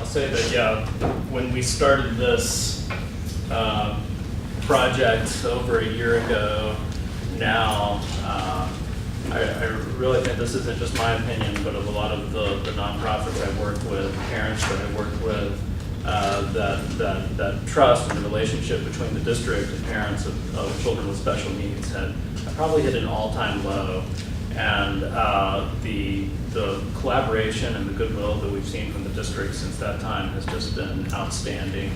say that, yeah, when we started this project over a year ago now, I really think this isn't just my opinion, but of a lot of the nonprofits I work with, parents that I work with, that trust and the relationship between the district and parents of children with special needs had probably hit an all-time low. And the collaboration and the goodwill that we've seen from the district since that time has just been outstanding.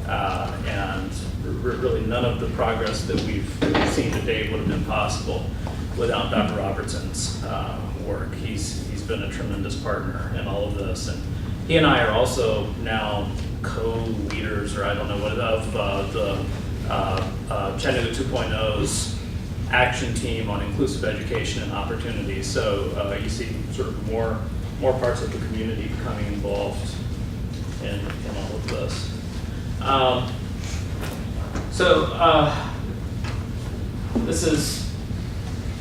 And really none of the progress that we've seen to date would have been possible without Dr. Robertson's work. He's been a tremendous partner in all of this. And he and I are also now co-leaders, or I don't know what, of the Chattanooga 2.0's action team on inclusive education and opportunity. So you see sort of more parts of the community becoming involved in all of this. This is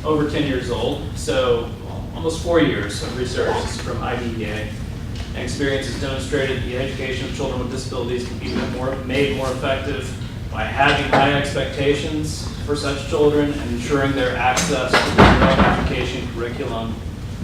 over 10 years old, so almost 4 years of research from IDEA. And experience has demonstrated the education of children with disabilities can be made more effective by having high expectations for such children and ensuring their access to the general education curriculum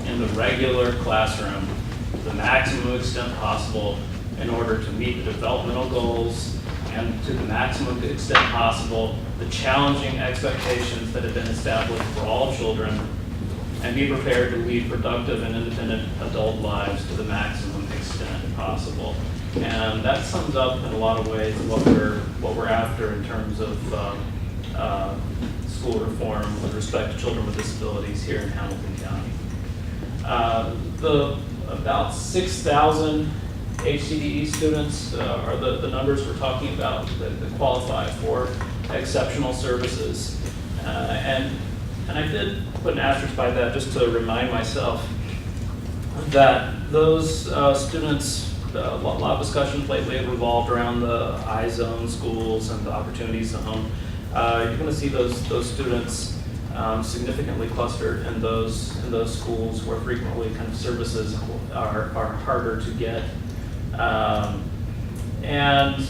in the regular classroom to the maximum extent possible in order to meet the developmental goals and to the maximum extent possible the challenging expectations that have been established for all children, and be prepared to lead productive and independent adult lives to the maximum extent possible. And that sums up in a lot of ways what we're after in terms of school reform with respect to children with disabilities here in Hamilton County. About 6,000 HCDE students are the numbers we're talking about that qualify for exceptional services. And I did put an asterisk by that just to remind myself that those students, a lot of discussions lately have revolved around the I-zone schools and the opportunity zone. You're going to see those students significantly clustered in those schools where frequently kind of services are harder to get. And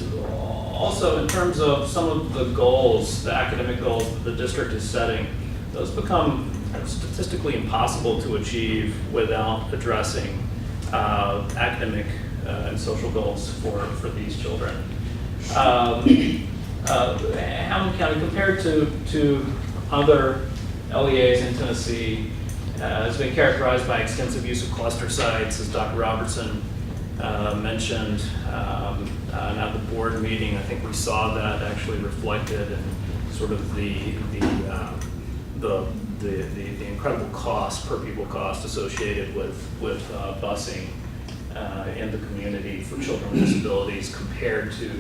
also in terms of some of the goals, the academic goals that the district is setting, those become statistically impossible to achieve without addressing academic and social goals for these children. Hamilton County, compared to other LEAs in Tennessee, has been characterized by extensive use of cluster sites, as Dr. Robertson mentioned at the board meeting. I think we saw that actually reflected in sort of the incredible cost, per pupil cost associated with busing in the community for children with disabilities compared to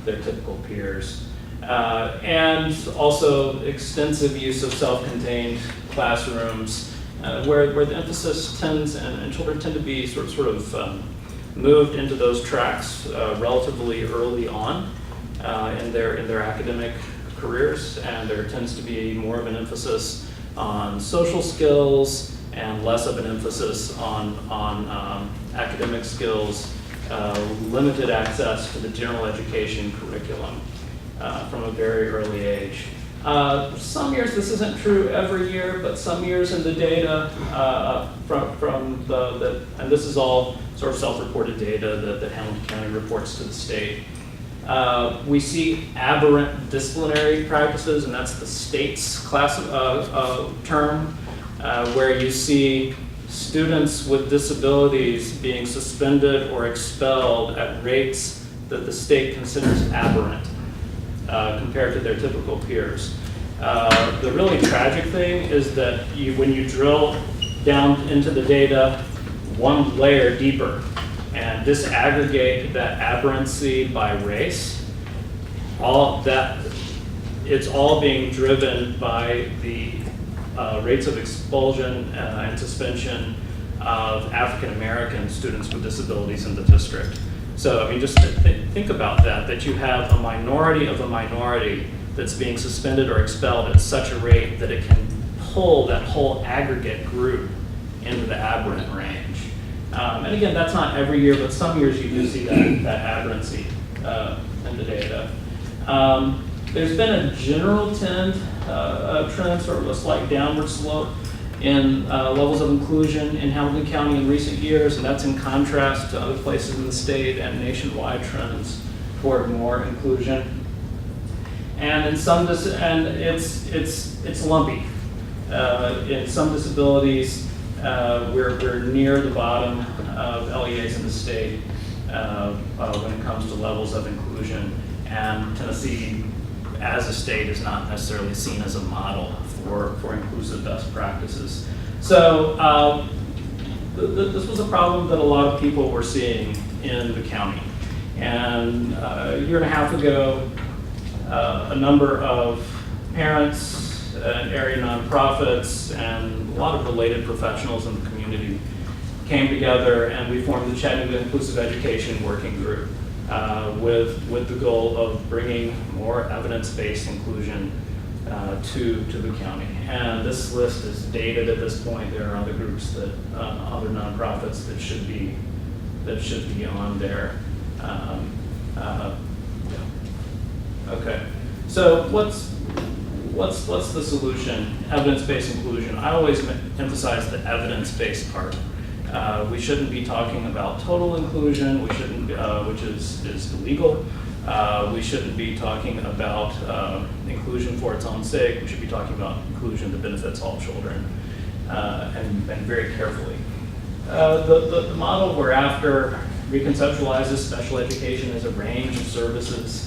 their typical peers. And also extensive use of self-contained classrooms where the emphasis tends, and children tend to be sort of moved into those tracks relatively early on in their academic careers, and there tends to be more of an emphasis on social skills and less of an emphasis on academic skills, limited access to the general education curriculum from a very early age. Some years this isn't true every year, but some years in the data and this is all sort of self-reported data that Hamilton County reports to the state. We see aberrant disciplinary practices, and that's the state's class term, where you see students with disabilities being suspended or expelled at rates that the state considers aberrant compared to their typical peers. The really tragic thing is that when you drill down into the data one layer deeper and disaggregate that aberrancy by race, it's all being driven by the rates of expulsion and suspension of African American students with disabilities in the district. So, I mean, just think about that you have a minority of a minority that's being suspended or expelled at such a rate that it can pull that whole aggregate group into the aberrant range. And again, that's not every year, but some years you do see that aberrancy in the data. There's been a general trend, sort of a slight downward slope in levels of inclusion in Hamilton County in recent years, and that's in contrast to other places in the state and nationwide trends toward more inclusion. And in some, it's lumpy. In some disabilities, we're near the bottom of LEAs in the state when it comes to levels of inclusion, and Tennessee, as a state, is not necessarily seen as a model for inclusive best practices. So this was a problem that a lot of people were seeing in the county. And a year and a half ago, a number of parents, area nonprofits, and a lot of related professionals in the community came together, and we formed the Chattanooga Inclusive Education Working Group with the goal of bringing more evidence-based inclusion to the county. And this list is dated at this point. There are other groups that, other nonprofits that should be on there. Yeah. Okay. So what's the solution? Evidence-based inclusion. I always emphasize the evidence-based part. We shouldn't be talking about total inclusion. We shouldn't, which is illegal. We shouldn't be talking about inclusion for its own sake. We should be talking about inclusion that benefits all children, and very carefully. The model we're after reconceptualizes special education as a range of services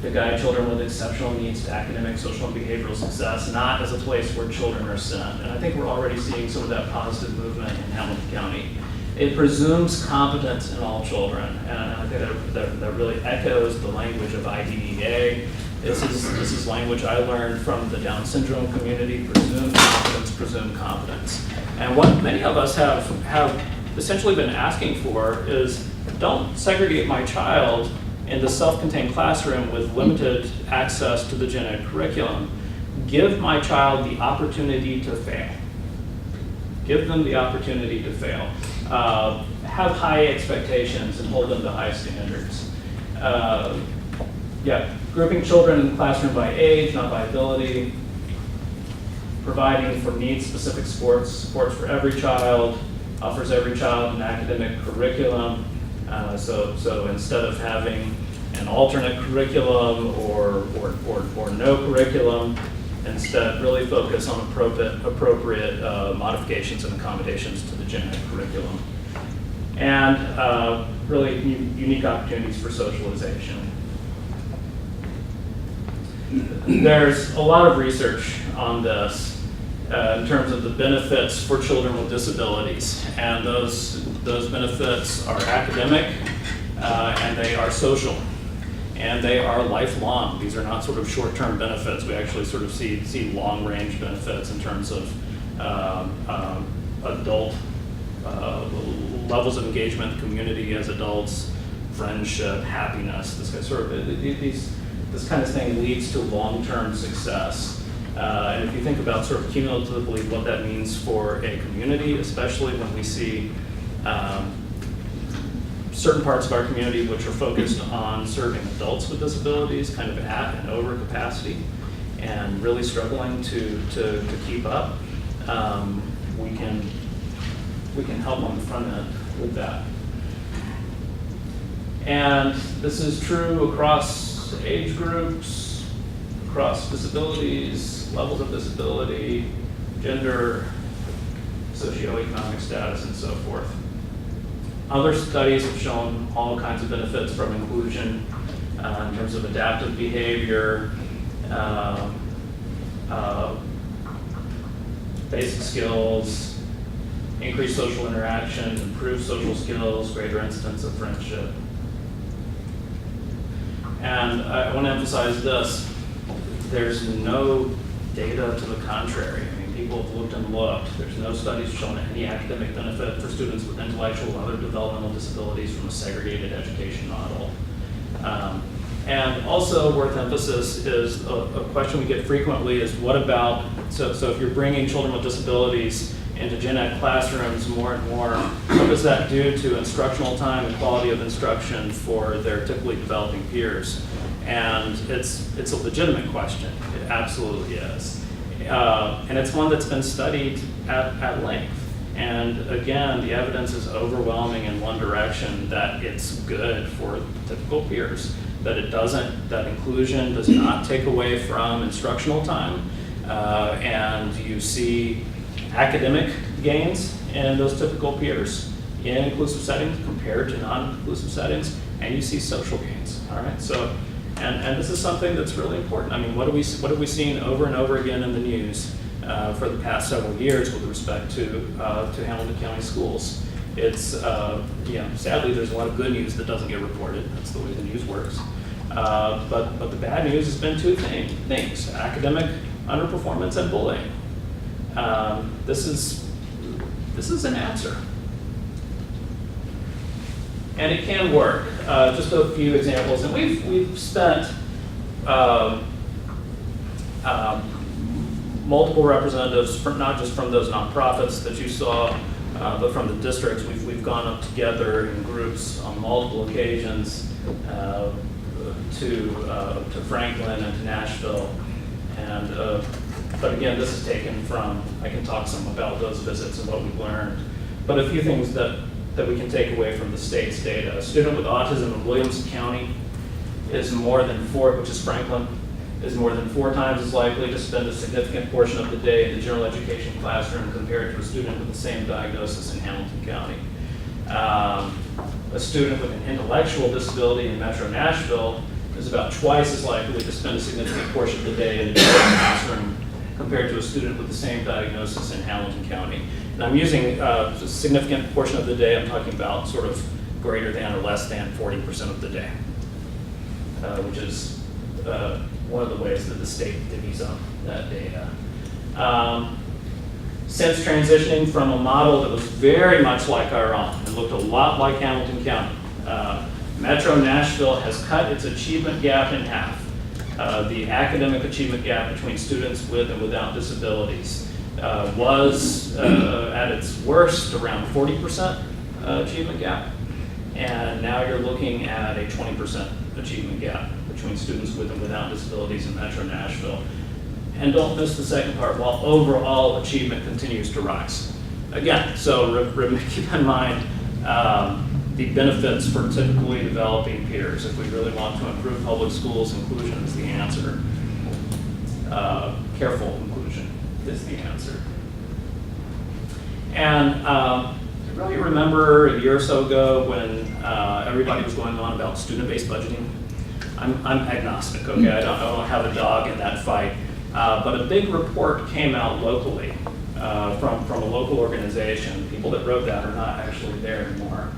to guide children with exceptional needs to academic, social, and behavioral success, not as a place where children are sent. And I think we're already seeing some of that positive movement in Hamilton County. It presumes competence in all children, and I think that really echoes the language of IDEA. This is language I learned from the Down syndrome community: presume competence. And what many of us have essentially been asking for is, don't segregate my child in the self-contained classroom with limited access to the gen ed curriculum. Give my child the opportunity to fail. Give them the opportunity to fail. Have high expectations and hold them to high standards. Grouping children in the classroom by age, not by ability. Providing for needs-specific sports for every child, offers every child an academic curriculum. So instead of having an alternate curriculum or no curriculum, instead really focus on appropriate modifications and accommodations to the gen ed curriculum. And really unique opportunities for socialization. There's a lot of research on this in terms of the benefits for children with disabilities, and those benefits are academic, and they are social, and they are lifelong. These are not sort of short-term benefits. We actually sort of see long-range benefits in terms of adult levels of engagement in the community as adults, friendship, happiness. This kind of thing leads to long-term success. And if you think about sort of cumulatively what that means for a community, especially when we see certain parts of our community which are focused on serving adults with disabilities kind of at and over capacity and really struggling to keep up, we can help on the front end with that. And this is true across age groups, across disabilities, levels of disability, gender, socioeconomic status, and so forth. Other studies have shown all kinds of benefits from inclusion in terms of adaptive behavior, basic skills, increased social interaction, improved social skills, greater incidence of friendship. And I want to emphasize this. There's no data to the contrary. I mean, people have looked and looked. There's no studies showing any academic benefit for students with intellectual or other developmental disabilities from a segregated education model. And also worth emphasis is a question we get frequently is what about, so if you're bringing children with disabilities into gen ed classrooms more and more. What does that do to instructional time and quality of instruction for their typically developing peers? And it's a legitimate question. It absolutely is. And it's one that's been studied at length. And again, the evidence is overwhelming in one direction, that it's good for typical peers, that that inclusion does not take away from instructional time, and you see academic gains in those typical peers in inclusive settings compared to non-inclusive settings, and you see social gains, all right? So, and this is something that's really important. I mean, what have we seen over and over again in the news for the past several years with respect to Hamilton County schools? It's, sadly, there's a lot of good news that doesn't get reported. That's the way the news works. But the bad news has been two things: academic underperformance and bullying. This is an answer. And it can work. Just a few examples, and we've spent multiple representatives, not just from those nonprofits that you saw, but from the districts. We've gone up together in groups on multiple occasions to Franklin and to Nashville, and but again, this is taken from. I can talk some about those visits and what we've learned, but a few things that we can take away from the state's data. A student with autism in Williamson County is which is Franklin, is more than 4 times as likely to spend a significant portion of the day in the general education classroom compared to a student with the same diagnosis in Hamilton County. A student with an intellectual disability in Metro Nashville is about twice as likely to spend a significant portion of the day in the general classroom compared to a student with the same diagnosis in Hamilton County. And I'm using a significant portion of the day. I'm talking about sort of greater than or less than 40% of the day, which is one of the ways that the state divvies up that data. Since transitioning from a model that was very much like our own, it looked a lot like Hamilton County, Metro Nashville has cut its achievement gap in half. The academic achievement gap between students with and without disabilities was at its worst around 40% achievement gap, and now you're looking at a 20% achievement gap between students with and without disabilities in Metro Nashville. And don't miss the second part, while overall achievement continues to rise. Again, so keep in mind the benefits for typically developing peers. If we really want to improve public schools, inclusion is the answer. Careful inclusion is the answer. And I really remember a year or so ago when everybody was going on about student-based budgeting. I'm agnostic, okay? I don't have a dog in that fight. But a big report came out locally from a local organization. People that wrote that are not actually there anymore.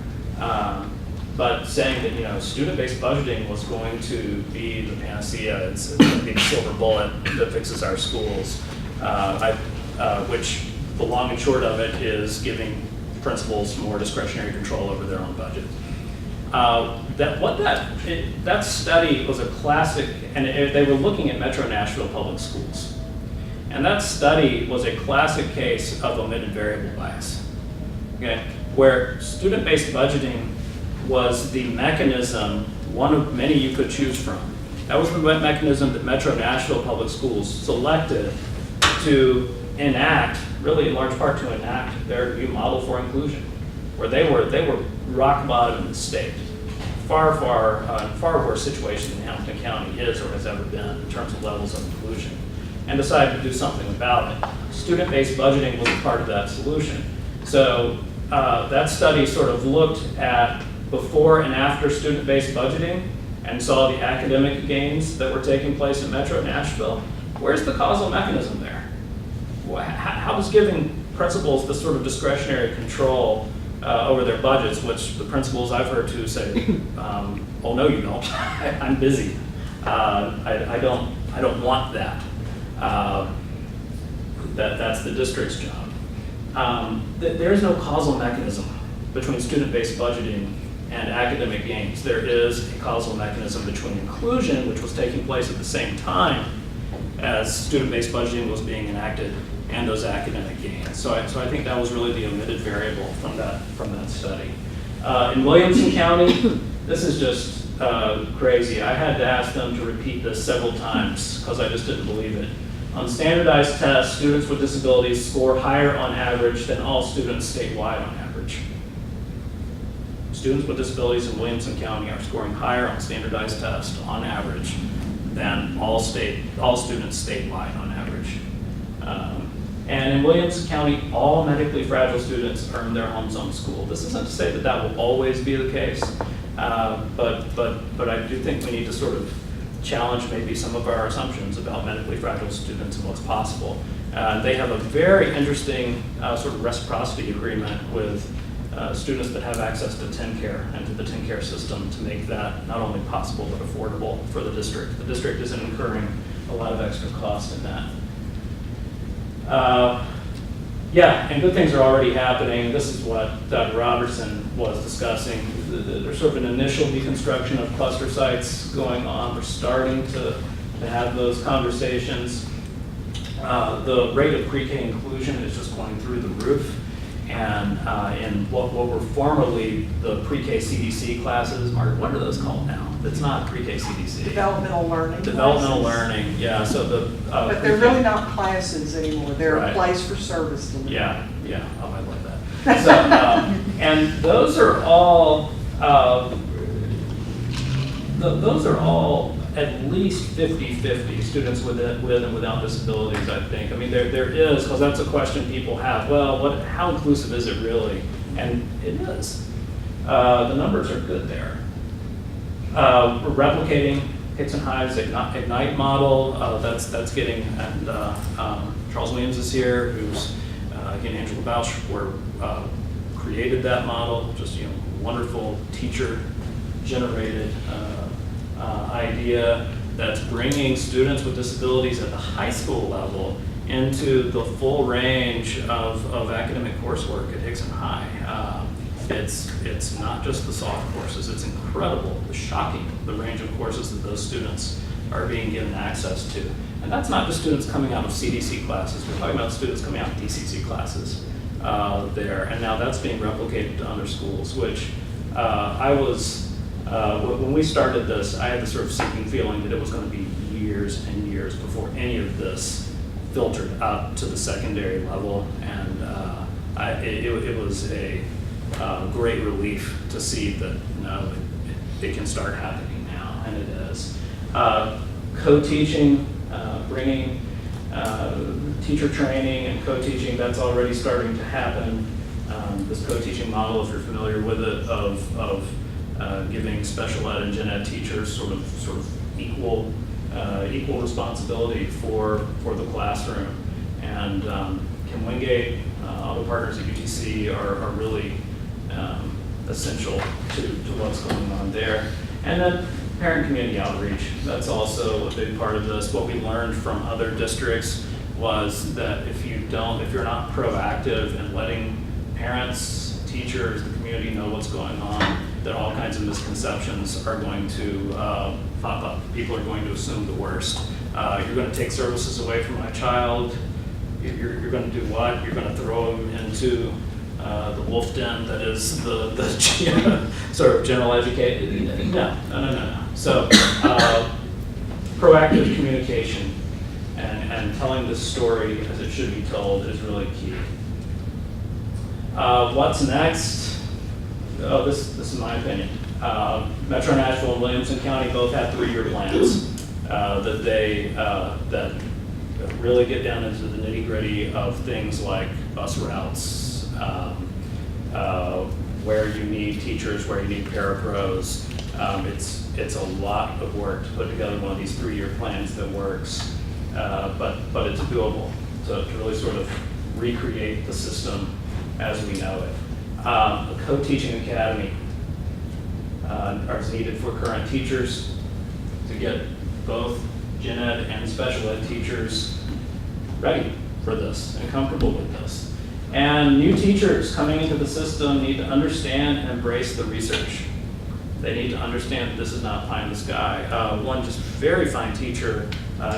But saying that student-based budgeting was going to be the panacea. It's going to be the silver bullet that fixes our schools. Which the long and short of it is giving principals more discretionary control over their own budget. That study was a classic, and they were looking at Metro Nashville public schools. And that study was a classic case of omitted variable bias, okay? Where student-based budgeting was the mechanism, one of many you could choose from. That was the mechanism that Metro Nashville public schools selected to enact, really in large part to enact their new model for inclusion, where they were rock bottom in the state. Far worse situation than Hamilton County is or has ever been in terms of levels of inclusion, and decided to do something about it. Student-based budgeting was a part of that solution. So that study sort of looked at before and after student-based budgeting and saw the academic gains that were taking place in Metro Nashville. Where's the causal mechanism there? How does giving principals this sort of discretionary control over their budgets, which the principals I've heard to say, oh no you don't, I'm busy. I don't want that. That's the district's job. There's no causal mechanism between student-based budgeting and academic gains. There is a causal mechanism between inclusion, which was taking place at the same time, as student-based budgeting was being enacted and those academic gains. So I think that was really the omitted variable from that study. In Williamson County, this is just crazy. I had to ask them to repeat this several times because I just didn't believe it. On standardized tests, students with disabilities score higher on average than all students statewide on average. Students with disabilities in Williamson County are scoring higher on standardized tests on average than all students statewide on average. And in Williamson County, all medically fragile students earn their home zone school. This isn't to say that that will always be the case, but I do think we need to sort of challenge maybe some of our assumptions about medically fragile students and what's possible. They have a very interesting sort of reciprocity agreement with students that have access to TennCare and to the TennCare system to make that not only possible but affordable for the district. The district isn't incurring a lot of extra cost in that. Yeah, and good things are already happening. This is what Dr. Robertson was discussing. There's sort of an initial deconstruction of cluster sites going on. We're starting to have those conversations. The rate of pre-K inclusion is just going through the roof. And in what were formerly the pre-K CDC classes, Margaret, what are those called now? It's not pre-K CDC. Developmental learning. Developmental classes. learning, yeah. So the but they're really not classes anymore. They're a place for service delivery. Yeah, yeah. Oh, I love that. So, and those are all at least 50-50 students with and without disabilities, I think. I mean, there is, because that's a question people have. Well, how inclusive is it really? And it is. The numbers are good there. We're replicating Hickson High's Ignite model. That's getting, and Charles Williams is here, who's, he and Angela Bausch created that model. Just, wonderful teacher-generated idea that's bringing students with disabilities at the high school level into the full range of academic coursework at Hickson High. It's not just the soft courses, it's incredible, shocking, the range of courses that those students are being given access to. And that's not just students coming out of CDC classes, we're talking about students coming out of DCC classes there. And now that's being replicated to other schools, which when we started this, I had the sort of sinking feeling that it was going to be years and years before any of this filtered up to the secondary level. And it was a great relief to see that it can start happening now, and it is. Co-teaching, bringing teacher training and co-teaching, that's already starting to happen. This co-teaching model, if you're familiar with it, of giving special ed and gen ed teachers sort of equal responsibility for the classroom. And Kim Wingate, other partners at UTC are really essential to what's going on there. And then parent community outreach, that's also a big part of this. What we learned from other districts was that if you're not proactive in letting parents, teachers, the community know what's going on, that all kinds of misconceptions are going to pop up. People are going to assume the worst. You're going to take services away from my child. You're going to do what? You're going to throw them into the wolf den that is the sort of general educated. No. So proactive communication and telling this story as it should be told is really key. What's next? Oh, this is my opinion. Metro Nashville and Williamson County both have 3-year plans that really get down into the nitty-gritty of things like bus routes, where you need teachers, where you need parapros. It's a lot of work to put together one of these 3-year plans that works, but it's doable to really sort of recreate the system as we know it. A co-teaching academy is needed for current teachers to get both gen ed and special ed teachers ready for this and comfortable with this. And new teachers coming into the system need to understand and embrace the research. They need to understand that this is not pie in the sky. One just very fine teacher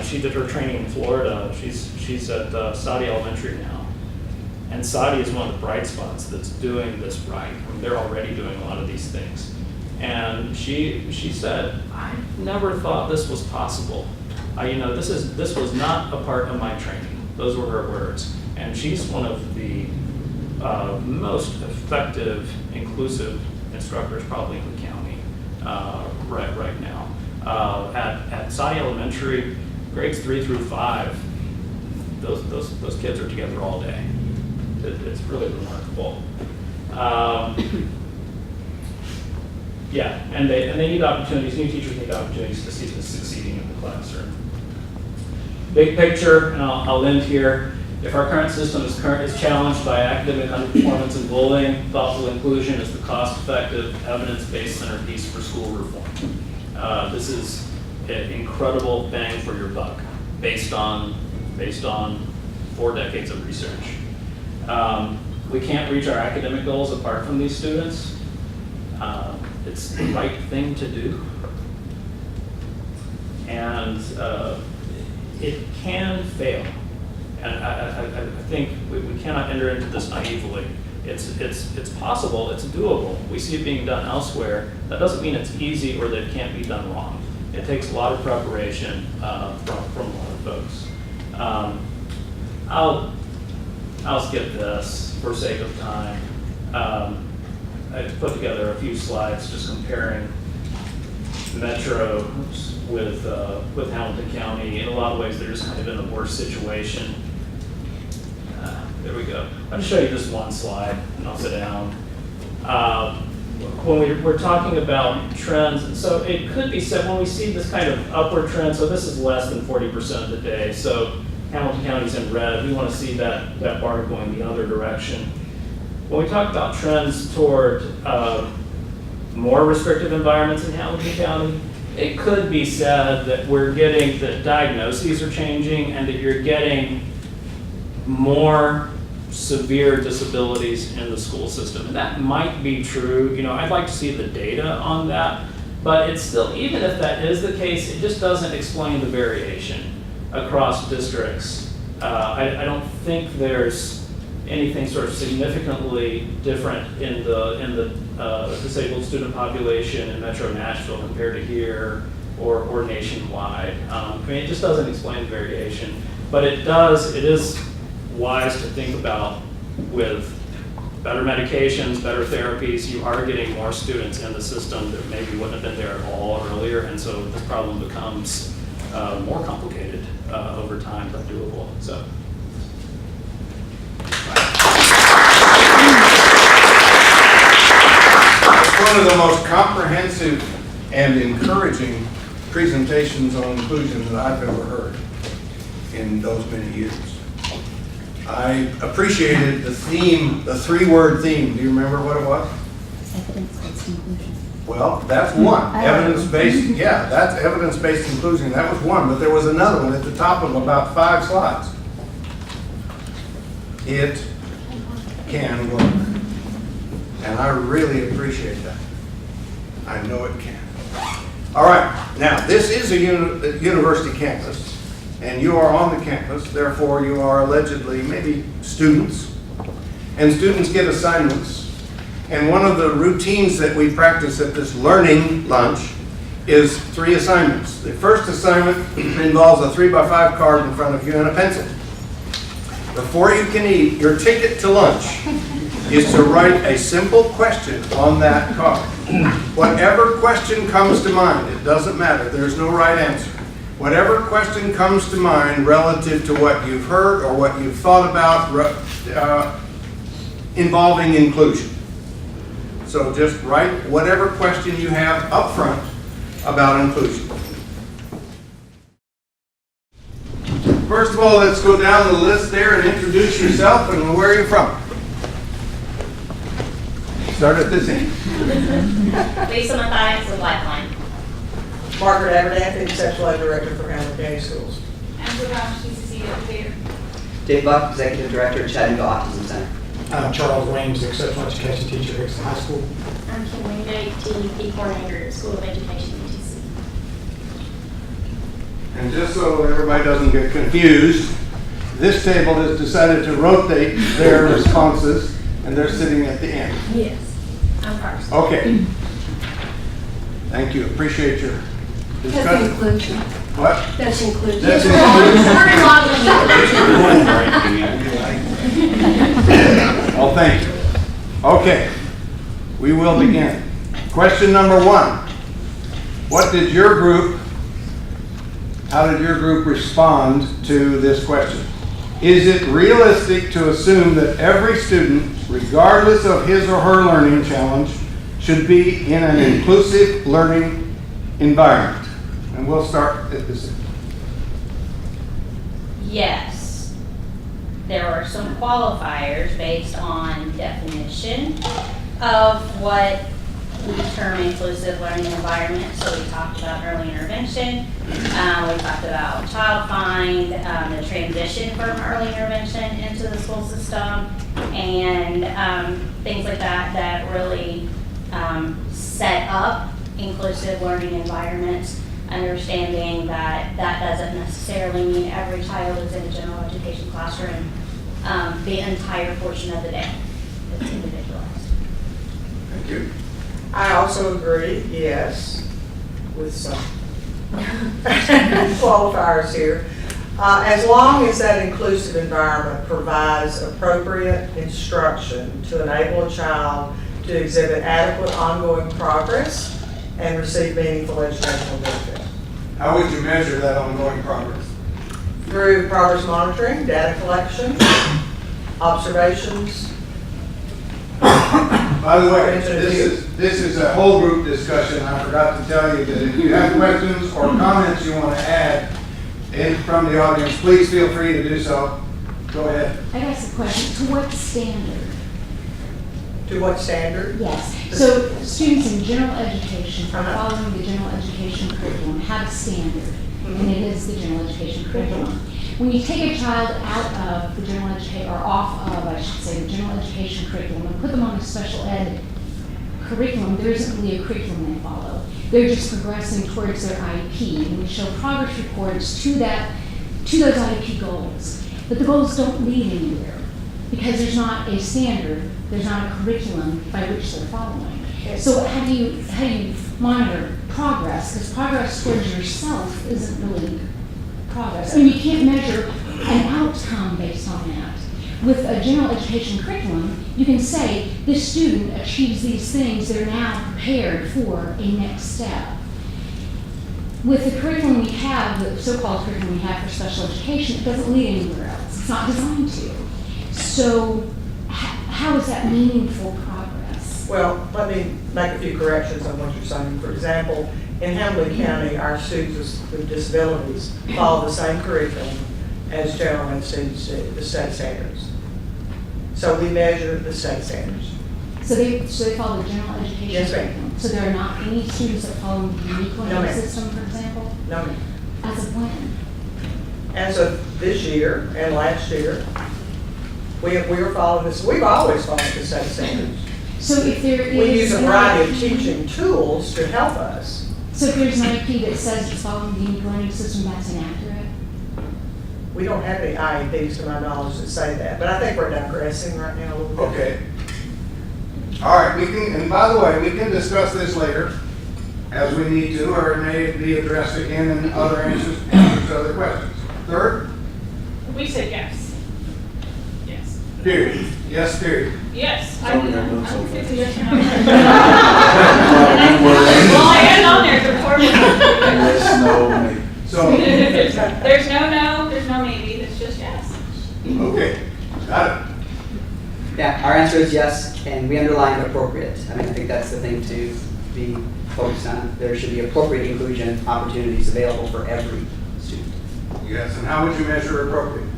She did her training in Florida. She's at Saudi Elementary now. And Saudi is one of the bright spots that's doing this right. I mean, they're already doing a lot of these things. And she said, I never thought this was possible. This was not a part of my training. Those were her words. And she's one of the most effective, inclusive instructors probably in the county right now. At Saudi Elementary, grades 3 through 5, those kids are together all day. It's really remarkable. Yeah, and they need opportunities. New teachers need opportunities to see them succeeding in the classroom. Big picture, and I'll end here. If our current system is challenged by academic underperformance and bullying, thoughtful inclusion is the cost-effective, evidence-based centerpiece for school reform. This is an incredible bang for your buck, based on 4 decades of research. We can't reach our academic goals apart from these students. It's the right thing to do. And it can fail. And I think we cannot enter into this naively. It's possible, it's doable. We see it being done elsewhere. That doesn't mean it's easy or that it can't be done wrong. It takes a lot of preparation from a lot of folks. I'll skip this for sake of time. I put together a few slides just comparing Metro with Hamilton County. In a lot of ways, they're just kind of in a worse situation. There we go. I'll just show you this one slide, and I'll sit down. When we're talking about trends, so it could be said when we see this kind of upward trend, so this is less than 40% of the day, so Hamilton County's in red. We want to see that bar going the other direction. When we talk about trends toward more restrictive environments in Hamilton County, it could be said that we're getting, that diagnoses are changing and that you're getting more severe disabilities in the school system. And that might be true. I'd like to see the data on that, but it's still, even if that is the case, it just doesn't explain the variation across districts. I don't think there's anything sort of significantly different in the disabled student population in Metro Nashville compared to here or nationwide. It just doesn't explain the variation, but it is wise to think about with better medications, better therapies. You are getting more students in the system that maybe wouldn't have been there at all earlier, and so this problem becomes more complicated over time, but doable. So. It's one of the most comprehensive and encouraging presentations on inclusion that I've ever heard in those many years. I appreciated the theme, the 3-word theme. Do you remember what it was? Evidence-based inclusion. Well, that's one. Evidence-based, yeah, that's evidence-based inclusion. That was one, but there was another one at the top of about 5 slides. It can work. And I really appreciate that. I know it can. All right, now this is a university campus, and you are on the campus, therefore you are allegedly maybe students, and students get assignments. And one of the routines that we practice at this learning lunch is 3 assignments. The first assignment involves a 3x5 card in front of you and a pencil. Before you can eat, your ticket to lunch is to write a simple question on that card. Whatever question comes to mind, it doesn't matter, there's no right answer. Whatever question comes to mind relative to what you've heard or what you've thought about involving inclusion. So just write whatever question you have up front about inclusion. First of all, let's go down the list there and introduce yourself and where you're from. Start at this end. Lisa Mathias with Lifeline. Margaret Abernathy, Sexual Ed Director for Hamilton County Schools. Angela Brown, TCC Educator. Dave Buck, Executive Director at Chattanooga Autism Center. I'm Charles Williams, Exceptional Education Teacher at Hickson High School. I'm Kim Wingate, TEP Coordinator at School of Education, UTC. And just so everybody doesn't get confused, this table has decided to rotate their responses, and they're sitting at the end. Yes. I'm first. Okay. Thank you. Appreciate your That's discussion. inclusion. What? That's inclusion. That's We're modeling. Oh, thank you. Okay. We will begin. Question number 1. How did your group respond to this question? Is it realistic to assume that every student, regardless of his or her learning challenge, should be in an inclusive learning environment? And we'll start at this end. Yes. There are some qualifiers based on definition of what we term inclusive learning environment. So we talked about early intervention. We talked about child find, the transition from early intervention into the school system, and things like that that really set up inclusive learning environments, understanding that that doesn't necessarily mean every child is in a general education classroom the entire portion of the day. It's individualized. Thank you. I also agree, yes, with some qualifiers here. As long as that inclusive environment provides appropriate instruction to enable a child to exhibit adequate ongoing progress and receive meaningful educational benefit. How would you measure that ongoing progress? Through progress monitoring, data collection, observations. By the way, this is a whole group discussion. I forgot to tell you that if you have questions or comments you want to add from the audience, please feel free to do so. Go ahead. I guess the question, to what standard? To what standard? Yes. So students in general education are Uh-huh. following the general education curriculum, have a standard, and it is the general education curriculum. When you take a child out of the general education, or off of, I should say, the general education curriculum and put them on a special ed curriculum, there isn't really a curriculum they follow. They're just progressing towards their IEP, and we show progress reports to those IEP goals. But the goals don't lead anywhere because there's not a standard, there's not a curriculum by which they're following. So how do you monitor progress? Because progress towards yourself isn't really progress. I mean, you can't measure an outcome based on that. With a general education curriculum, you can say this student achieves these things, they're now prepared for a next step. With the curriculum we have, the so-called curriculum we have for special education, it doesn't lead anywhere else. It's not designed to. So how is that meaningful progress? Well, let me make a few corrections on what you're saying. For example, in Hamilton County, our students with disabilities follow the same curriculum as general ed students do, the state standards. So we measure the state standards. So they follow the general education Yes, ma'am. curriculum. So there are not any students that follow the unique No, learning ma'am. system, for example? No, ma'am. As of when? As of this year and last year, we are following this. We've always followed the state standards. So if there is We use a an variety of IEP teaching tools to help us. So if there's an IEP that says it's following the unique learning system, that's inaccurate? We don't have any IEPs, to my knowledge, that say that, but I think we're digressing right now a little bit. Okay. All right, and by the way, we can discuss this later as we need to, or it may be addressed again in other answers to other questions. Third? We said yes. Yes. Period. Yes, period. Yes. Oh, we got done so fast. Yes. Well, I had it on there before. Yes, no, maybe. So, There's no, there's no maybe, it's just yes. okay, got it. Yeah, our answer is yes, and we underline appropriate. I mean, I think that's the thing to be focused on. There should be appropriate inclusion opportunities available for every student. Yes, and how would you measure appropriate?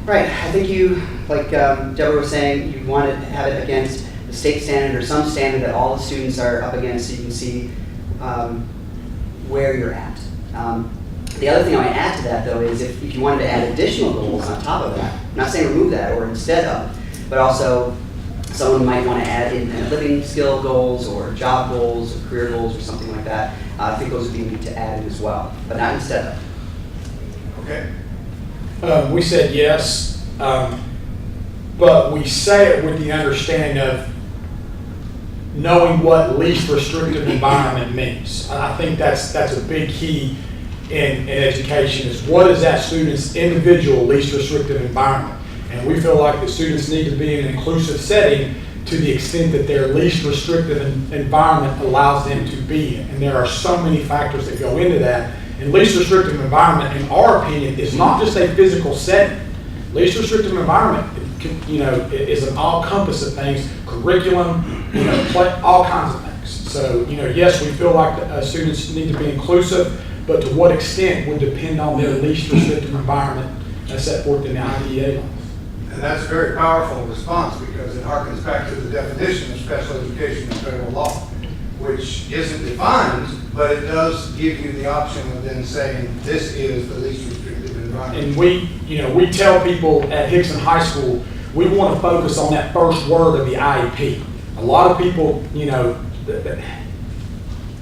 Right, I think you, like Deborah was saying, you want to have it against the state standard or some standard that all the students are up against so you can see where you're at. The other thing I might add to that, though, is if you wanted to add additional goals on top of that, I'm not saying remove that or instead of, but also someone might want to add in living skill goals or job goals or career goals or something like that. I think those would be neat to add in as well, but not instead of. Okay? We said yes, but we say it with the understanding of knowing what least restrictive environment means. I think that's a big key in education is what is that student's individual least restrictive environment. And we feel like the students need to be in an inclusive setting to the extent that their least restrictive environment allows them to be in. And there are so many factors that go into that. And least restrictive environment, in our opinion, is not just a physical setting. Least restrictive environment, is an all-compass of things, curriculum, all kinds of things. So, yes, we feel like students need to be inclusive, but to what extent would depend on their least restrictive environment as set forth in the IDEA. And that's a very powerful response because it harkens back to the definition of special education in federal law, which isn't defined, but it does give you the option of then saying this is the least restrictive environment. And we tell people at Hickson High School, we want to focus on that first word of the IEP. A lot of people,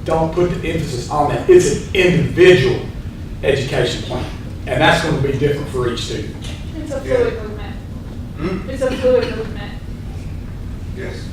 don't put the emphasis on that. It's an individual education plan, and that's going to be different for each student. It's a fluid movement. It's a fluid movement. Yes.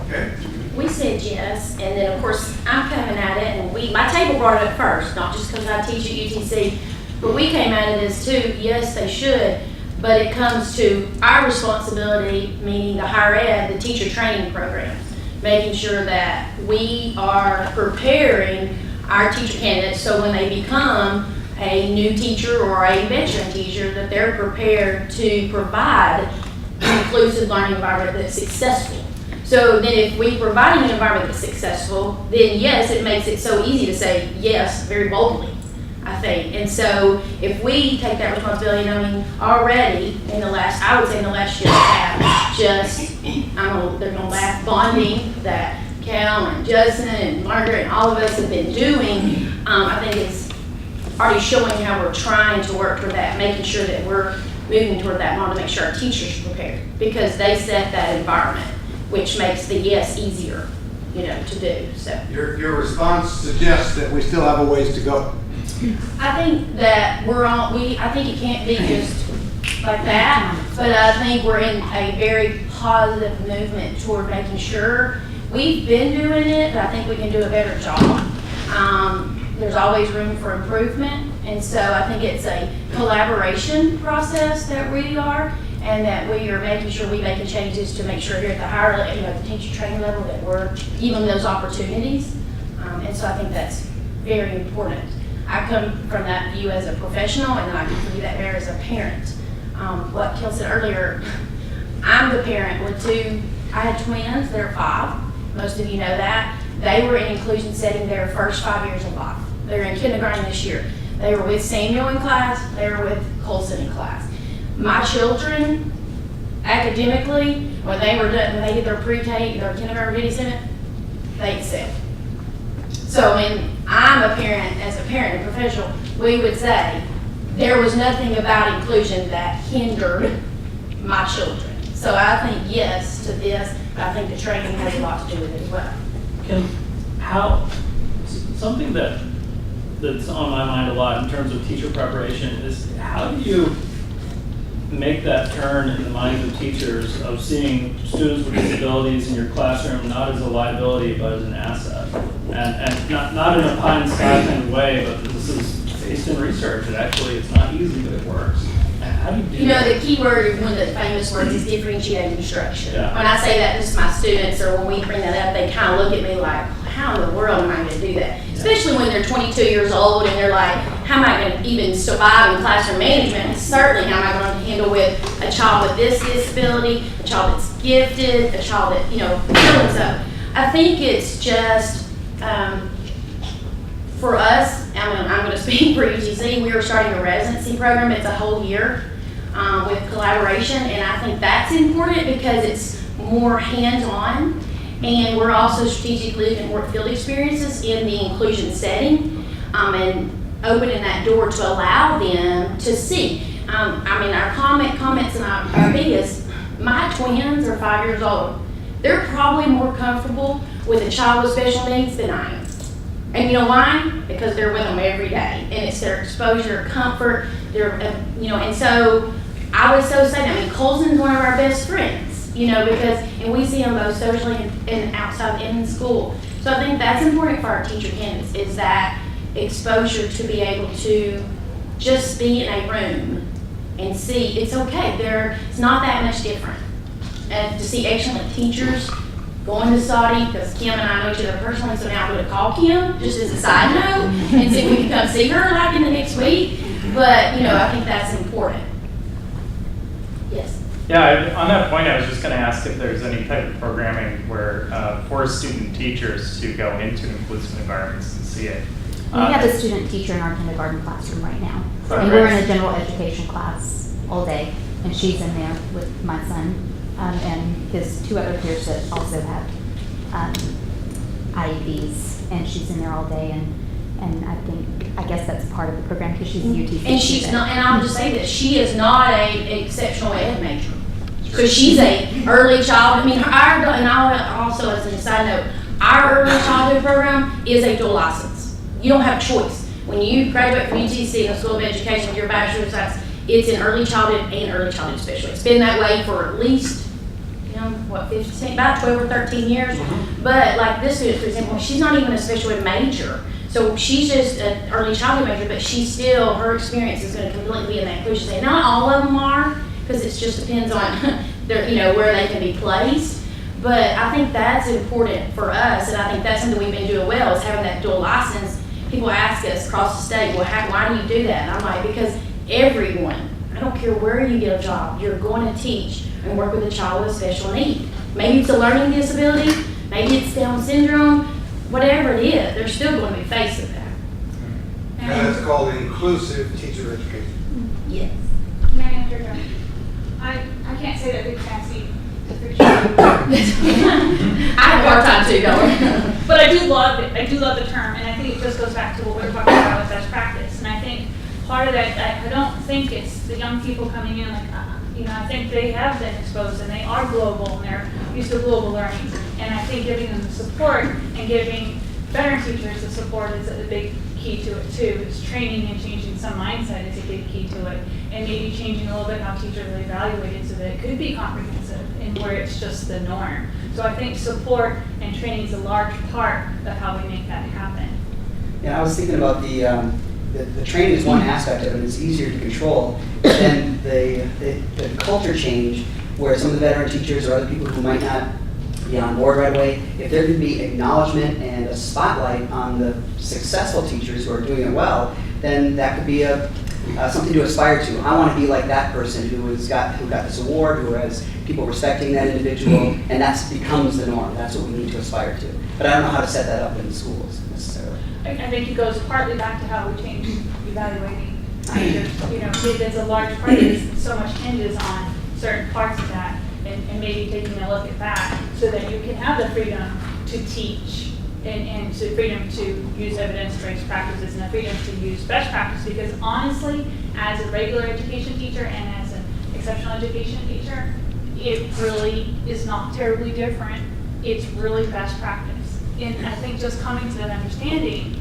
Okay. We said yes, and then of course I'm coming at it, and my table brought it up first, not just because I teach at UTC, but we came at it as too, yes, they should, but it comes to our responsibility, meaning the higher ed, the teacher training programs, making sure that we are preparing our teacher candidates so when they become a new teacher or a veteran teacher, that they're prepared to provide an inclusive learning environment that's successful. So then if we provide an environment that's successful, then yes, it makes it so easy to say yes very boldly, I think. And so if we take that responsibility, already in the last year, have just, they're gonna laugh, bonding that Cal and Justin and Margaret and all of us have been doing, I think it's already showing how we're trying to work toward that, making sure that we're moving toward that model to make sure our teachers are prepared because they set that environment, which makes the yes easier, to do. So Your response suggests that we still have a ways to go. I think that I think it can't be just like that, but I think we're in a very positive movement toward making sure we've been doing it, but I think we can do a better job. There's always room for improvement, and so I think it's a collaboration process that we are, and that we are making sure we're making changes to make sure here at the higher level, the teacher training level, that we're giving those opportunities. And so I think that's very important. I come from that view as a professional, and then I can view that there as a parent. What Kel said earlier, I'm the parent with I had twins, they're 5. Most of you know that. They were in inclusion setting their first 5 years of life. They were in kindergarten this year. They were with Samuel in class, they were with Colson in class. My children, academically, when they did their pre-K, their kindergarten ready center, they excelled. So when I'm a parent, as a parent and professional, we would say there was nothing about inclusion that hindered my children. So I think yes to this, but I think the training has a lot to do with it as well. Something that's on my mind a lot in terms of teacher preparation is how do you make that turn in the minds of teachers of seeing students with disabilities in your classroom not as a liability but as an asset, and not in a pie in the sky kind of way, but this is based in research. It's not easy, but it works. How do you do that? The key word, one of the famous words, is differentiated instruction. Yeah. When I say that to my students, or when we bring that up, they kind of look at me like, how in the world am I going to do that? Yeah. Especially when they're 22 years old and they're like, how am I going to even survive in classroom management? And certainly, how am I going to handle with a child with this disability, a child that's gifted, a child that, so I think it's just, for us, I'm going to speak for UTC, we are starting a residency program. It's a whole year with collaboration, and I think that's important because it's more hands-on, and we're also strategically looking at work field experiences in the inclusion setting, and opening that door to allow them to see. Our comments in our biggest, my twins are 5 years old. They're probably more comfortable with a child with special needs than I am. And you know why? Because they're with them every day, and it's their exposure, comfort, and so I would so say that. I mean, Colson's one of our best friends, and we see them both socially and outside and in school. So I think that's important for our teacher candidates, is that exposure to be able to just be in a room and see it's okay. It's not that much different. And to see excellent teachers going to Saudi, because Kim and I know each other personally, so now I'm going to call Kim, just as a side note, and see if we can come see her like in the next week. But, I think that's important. Yes. Yeah, on that point, I was just going to ask if there's any type of programming where for student teachers to go into inclusive environments and see it. We have a student teacher in our kindergarten classroom right now. Oh, And we're great. in a general education class all day, and she's in there with my son and his 2 other peers that also have IEPs, and she's in there all day, and I guess that's part of the program because she's a UTC And she's student. not, and I'll just say this, she is not a exceptional ed major. So she's a early child, and I'll also, as a side note, our early childhood program is a dual license. You don't have a choice. When you graduate from UTC, the School of Education, with your bachelor's of science, it's in early childhood and early childhood special. It's been that way for at least, about 12 or 13 years. But like this student, for example, she's not even a special ed major. So she's just an early childhood major, but her experience is going to completely be in that inclusion state. Not all of them are, because it just depends on where they can be placed. But I think that's important for us, and I think that's something we've been doing well, is having that dual license. People ask us across the state, well, why do you do that? And I'm like, because everyone, I don't care where you get a job, you're going to teach and work with a child with special need. Maybe it's a learning disability, maybe it's Down syndrome, whatever it is, they're still going to be faced with that. And that's called inclusive teacher education. Yes. Mary Ann, I can't say that big fancy picture. I have a hard time too, don't I? But I do love it. I do love the term, and I think it just goes back to what we were talking about with best practice. And I think part of that, I don't think it's the young people coming in I think they have been exposed and they are global and they're used to global learning. And I think giving them the support and giving veteran teachers the support is a big key to it too. It's training and changing some mindset is a big key to it. And maybe changing a little bit how teachers are evaluated so that it could be comprehensive and where it's just the norm. So I think support and training is a large part of how we make that happen. Yeah, I was thinking about the training is one aspect of it, it's easier to control. But then the culture change, where some of the veteran teachers or other people who might not be on board right away, if there can be acknowledgement and a spotlight on the successful teachers who are doing it well, then that could be something to aspire to. I want to be like that person who got this award, who has people respecting that individual, and that becomes the norm. That's what we need to aspire to. But I don't know how to set that up in schools necessarily. I think it goes partly back to how we change evaluating teachers. There's a large part of this, so much hinges on certain parts of that, and maybe taking a look at that so that you can have the freedom to teach and the freedom to use evidence-based practices and the freedom to use best practice. Because honestly, as a regular education teacher and as an exceptional education teacher, it really is not terribly different. It's really best practice. And I think just coming to that understanding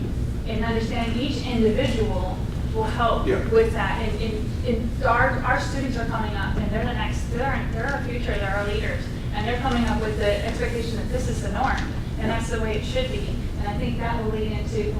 and understanding each individual will help with that. And our students are coming up, and they're our future, they're our leaders, and they're coming up with the expectation that this is the norm, and that's the way it should be. And I think that will lead into,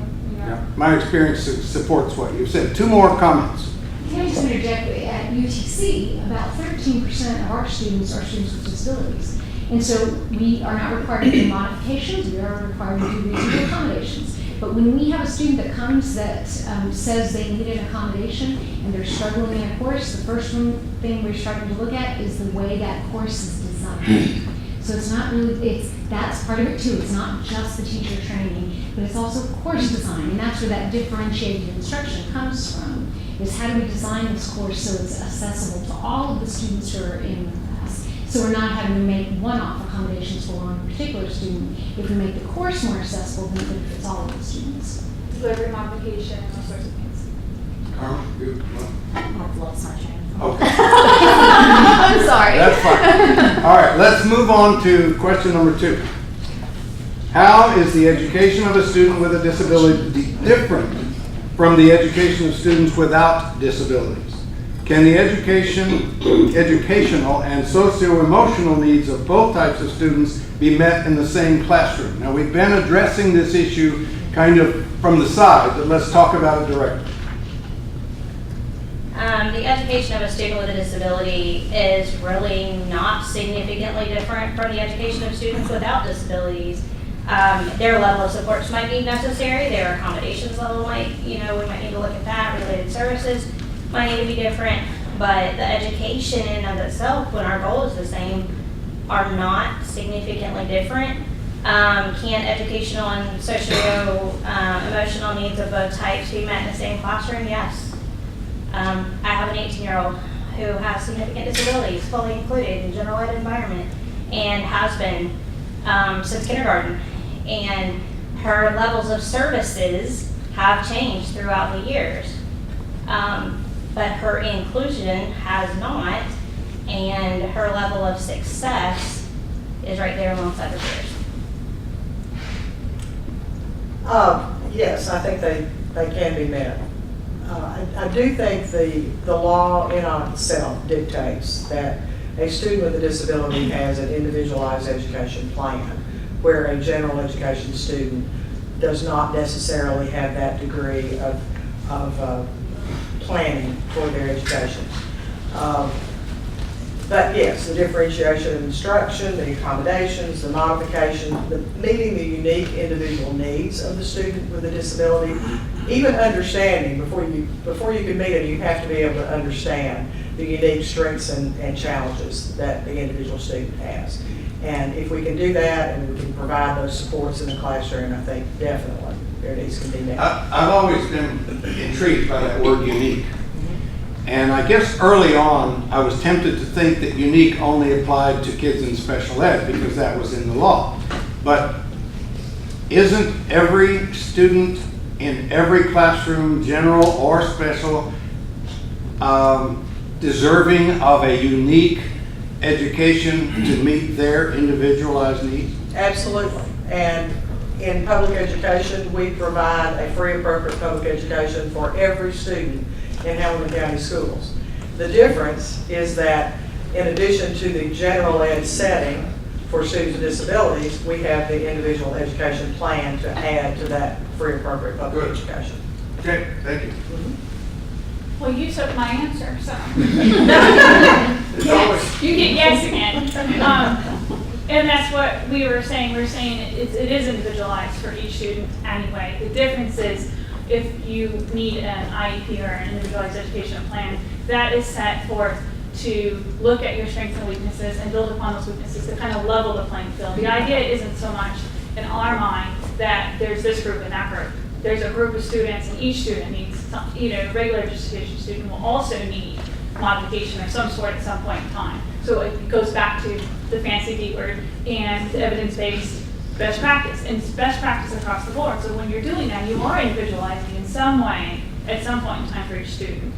My experience supports what you've said. 2 more comments. Can I just interject, at UTC, about 13% of our students are students with disabilities. And so we are not required to do modifications, we are required to do reasonable accommodations. But when we have a student that comes that says they need an accommodation and they're struggling in a course, the first thing we're starting to look at is the way that course is designed. So it's not really, that's part of it too. It's not just the teacher training, but it's also course design. And that's where that differentiated instruction comes from, is how do we design this course so it's accessible to all of the students who are in the class. So we're not having to make one-off accommodations for one particular student. If we make the course more accessible, then it benefits all of the students. delivery modification and those sorts of things. Carmen, you? I've lost my train of thought. Okay. I'm sorry. That's fine. All right, let's move on to question number 2. How is the education of a student with a disability different from the education of students without disabilities? Can the educational and socio-emotional needs of both types of students be met in the same classroom? Now, we've been addressing this issue kind of from the side, but let's talk about it directly. The education of a student with a disability is really not significantly different from the education of students without disabilities. Their level of supports might be necessary, their accommodations level might, we might need to look at that, related services might need to be different, but the education in and of itself, when our goal is the same, are not significantly different. Can educational and socio-emotional needs of both types be met in the same classroom? Yes. I have an 18-year-old who has significant disabilities, fully included in general ed environment, and has been since kindergarten. And her levels of services have changed throughout the years. But her inclusion has not, and her level of success is right there amongst other peers. Yes, I think they can be met. I do think the law in on itself dictates that a student with a disability has an individualized education plan, where a general education student does not necessarily have that degree of planning for their education. But yes, the differentiation of instruction, the accommodations, the modification, meeting the unique individual needs of the student with a disability, even understanding, before you can meet it, you have to be able to understand the unique strengths and challenges that the individual student has. And if we can do that and we can provide those supports in the classroom, I think definitely their needs can be met. I've always been intrigued by that word unique. And I guess early on, I was tempted to think that unique only applied to kids in special ed because that was in the law. But isn't every student in every classroom, general or special, deserving of a unique education to meet their individualized needs? Absolutely. And in public education, we provide a free appropriate public education for every student in Hamilton County schools. The difference is that in addition to the general ed setting for students with disabilities, we have the individual education plan to add to that free appropriate public education. Okay, thank you. Well, you took my answer, so. It's always- You get yes again. And that's what we were saying. We were saying it is individualized for each student anyway. The difference is if you need an IEP or an individualized education plan, that is set forth to look at your strengths and weaknesses and build upon those weaknesses to kind of level the playing field. The idea isn't so much in our mind that there's this group and that group. There's a group of students and each student needs some, regular education student will also need modification of some sort at some point in time. So it goes back to the fancy D word and the evidence-based best practice, and it's best practice across the board. So when you're doing that, you are individualizing in some way at some point in time for each student.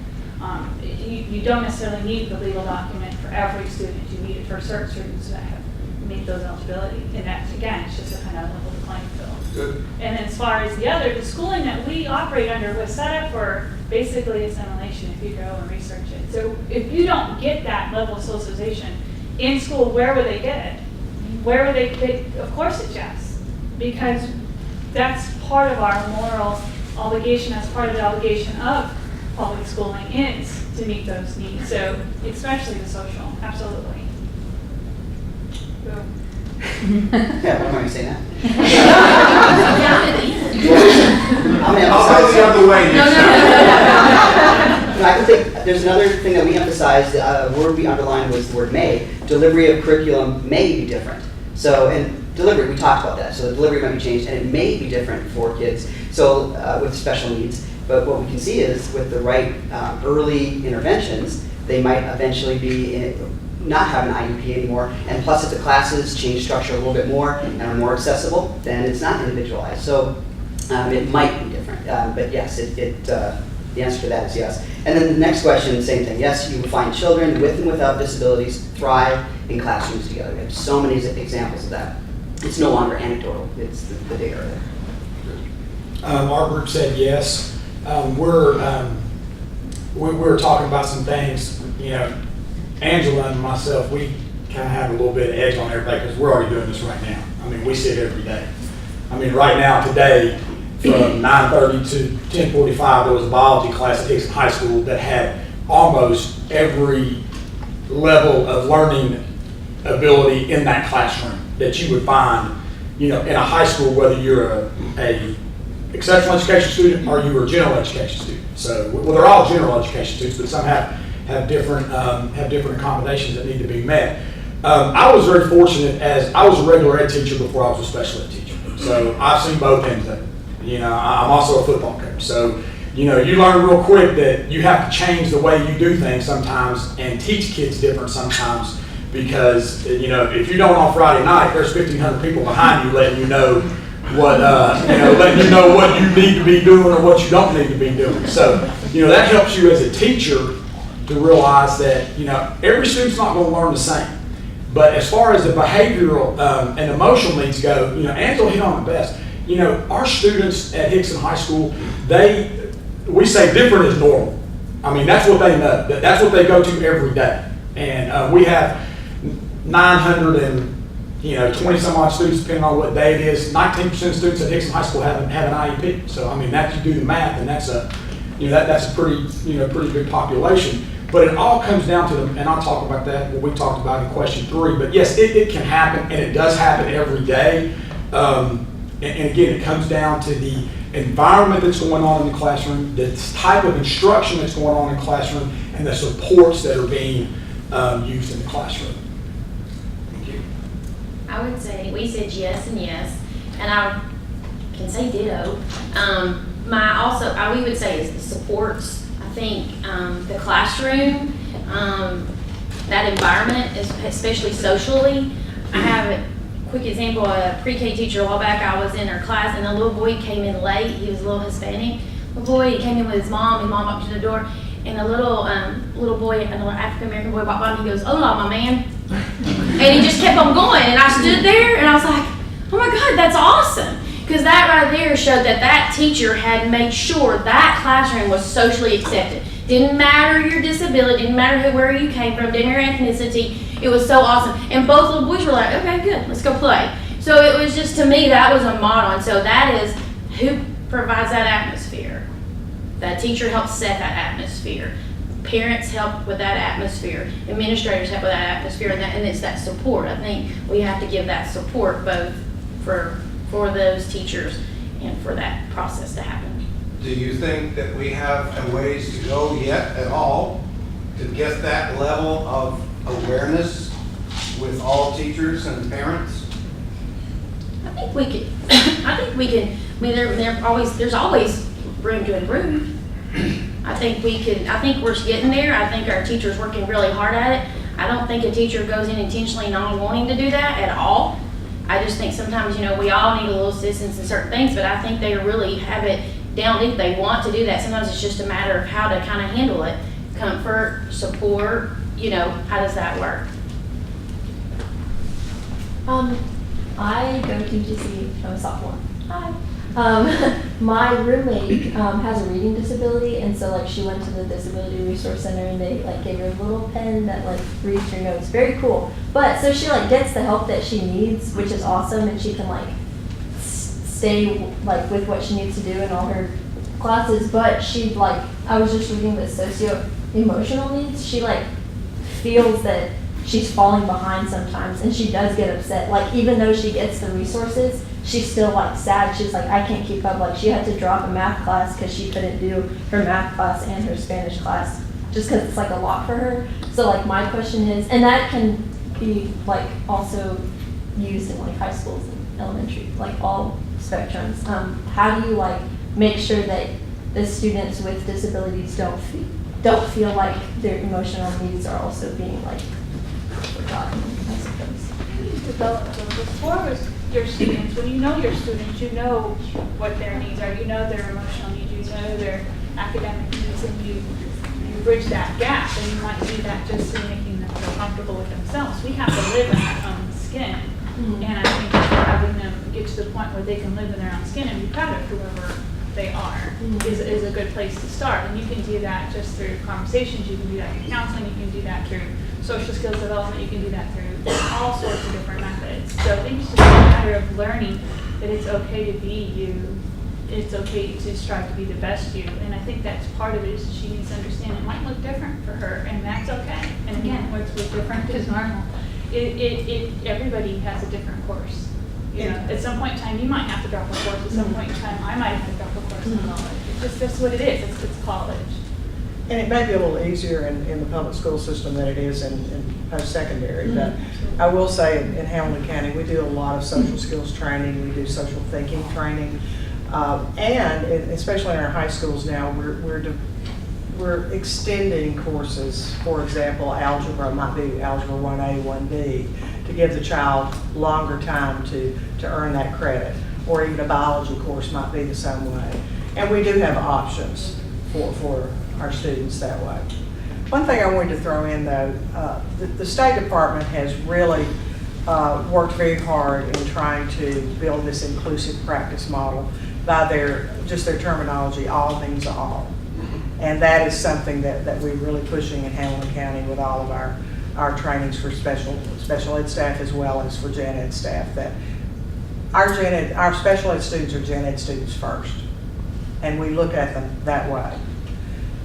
You don't necessarily need the legal document for every student. You need it for certain students that have meet those eligibility. And that's, again, it's just a kind of level the playing field. Good. And then as far as the schooling that we operate under was set up for basically assimilation if you go and research it. So if you don't get that level of socialization in school, where would they get it? Where would they of course it's yes, because that's part of our moral obligation, that's part of the obligation of public schooling is to meet those needs. So especially the social, absolutely. Boom. Yeah, what am I going to say now? I'll go the other way next time. No, I think there's another thing that we emphasized, the word we underlined was the word may. Delivery of curriculum may be different. So, and delivery, we talked about that. So the delivery might be changed, and it may be different for kids so with special needs. But what we can see is with the right early interventions, they might eventually be not have an IEP anymore. And plus, if the classes change structure a little bit more and are more accessible, then it's not individualized. So it might be different. But yes, the answer to that is yes. And then the next question, same thing. Yes, you will find children with and without disabilities thrive in classrooms together. We have so many examples of that. it's no longer anecdotal, it's the data are there. Our group said yes. We were talking about some things, you know, Angela and myself, we kind of have a little bit of edge on everybody because we're already doing this right now. I mean, we see it every day. I mean, right now, today, from 9:30 to 10:45, there was a biology class at Hickson High School that had almost every level of learning ability in that classroom that you would find, you know, in a high school, whether you're a exceptional education student or you were a general education student. So, well, they're all general education students, but some have different accommodations that need to be met. I was very fortunate as I was a regular ed teacher before I was a special ed teacher. So I've seen both ends of it. You know, I'm also a football coach. So, you know, you learn real quick that you have to change the way you do things sometimes and teach kids different sometimes because, you know, if you don't on Friday night, there's 1,500 people behind you letting you know what, letting you know what you need to be doing or what you don't need to be doing. So, you know, that helps you as a teacher to realize that, you know, every student's not going to learn the same. But as far as the behavioral and emotional needs go, you know, Angela hit on the best. You know, our students at Hickson High School, we say different is normal. I mean, that's what they know. That's what they go to every day. And we have 920 some odd students, depending on what day it is. 19% of students at Hickson High School have an IEP. So I mean, that you do the math, and that's a pretty big population. But it all comes down to them, and I'll talk about that, what we talked about in question 3. But yes, it can happen, and it does happen every day. And again, it comes down to the environment that's going on in the classroom, the type of instruction that's going on in the classroom, and the supports that are being used in the classroom. Thank you. I would say, we said yes and yes, and I can say ditto. We would say is the supports. I think the classroom, that environment, especially socially. I have a quick example, a pre-K teacher a while back, I was in her class and a little boy came in late, he was a little Hispanic. Little boy, he came in with his mom walked to the door, and a little boy, another African-American boy walked by and he goes, "Hola, my man." And he just kept on going, and I stood there and I was like, oh my God, that's awesome. Because that right there showed that teacher had made sure that classroom was socially accepted. Didn't matter your disability, didn't matter where you came from, didn't matter your ethnicity. It was so awesome. And both little boys were like, okay, good, let's go play. So it was just, to me, that was a model. And so that is who provides that atmosphere. That teacher helps set that atmosphere. Parents help with that atmosphere. Administrators help with that atmosphere. And it's that support. I think we have to give that support both for those teachers and for that process to happen. Do you think that we have a ways to go yet at all to get that level of awareness with all teachers and parents? I think we can. I mean, there's always room to improve. I think we're getting there. I think our teachers working really hard at it. I don't think a teacher goes in intentionally not wanting to do that at all. I just think sometimes, you know, we all need a little assistance in certain things, but I think they really have it down deep. They want to do that. Sometimes it's just a matter of how to kind of handle it. Comfort, support, you know, how does that work? I go to GC, I'm a sophomore. Hi. My roommate has a reading disability, and so like she went to the Disability Resource Center and they like gave her a little pen that like reads your notes. Very cool. But so she like gets the help that she needs, which is awesome, and she can like stay like with what she needs to do in all her classes. But she like, I was just reading the socio-emotional needs. She like feels that she's falling behind sometimes, and she does get upset. Like even though she gets the resources, she's still like sad. She's like, I can't keep up. Like she had to drop a math class because she couldn't do her math class and her Spanish class just because it's like a lot for her. So like my question is, and that can be like also used in like high schools and elementary, like all spectrums. How do you like make sure that the students with disabilities don't feel like their emotional needs are also being like forgotten, I suppose? You develop those before with your students. When you know your students, you know what their needs are, you know their emotional needs, you know their academic needs, and you bridge that gap. And you might do that just in making them feel comfortable with themselves. We have to live in our own skin, and I think it's having them get to the point where they can live in their own skin and be proud of whoever they are is a good place to start. And you can do that just through conversations, you can do that through counseling, you can do that through social skills development, you can do that through all sorts of different methods. So I think it's just a matter of learning that it's okay to be you, it's okay to strive to be the best you. And I think that's part of it, is she needs to understand it might look different for her, and that's okay. And again, what's different is normal. Everybody has a different course. You know, at some point in time, you might have to drop a course. At some point in time, I might have to drop a course in college. It's just that's what it is. It's college. And it may be a little easier in the public school system than it is in post-secondary. But I will say in Hamilton County, we do a lot of social skills training. We do social thinking training. And especially in our high schools now, we're extending courses. For example, algebra might be algebra 1A, 1B, to give the child longer time to earn that credit. Or even a biology course might be the same way. And we do have options for our students that way. One thing I wanted to throw in though, the State Department has really worked very hard in trying to build this inclusive practice model by their terminology, all means all. And that is something that we're really pushing in Hamilton County with all of our trainings for special ed staff as well as for gen ed staff, that our special ed students are gen ed students first. And we look at them that way.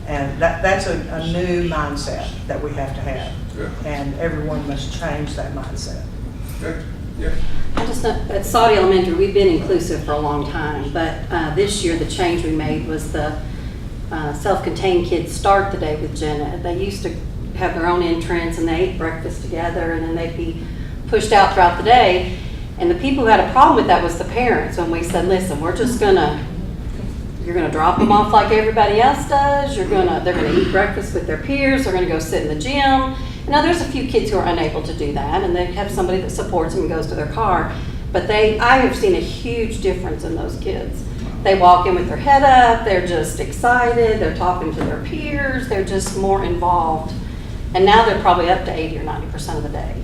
And that's a new mindset that we have to have. Yeah. And everyone must change that mindset. Okay. Yeah. I just know, at Saudi Elementary, we've been inclusive for a long time, but this year the change we made was the self-contained kids start the day with gen ed. They used to have their own entrance and they ate breakfast together and then they'd be pushed out throughout the day. And the people who had a problem with that was the parents. When we said, listen, you're gonna drop them off like everybody else does. They're gonna eat breakfast with their peers. They're gonna go sit in the gym. Now there's a few kids who are unable to do that and they have somebody that supports them and goes to their car. But I have seen a huge difference in those kids. They walk in with their head up, they're just excited, they're talking to their peers, they're just more involved. And now they're probably up to 80 or 90% of the day.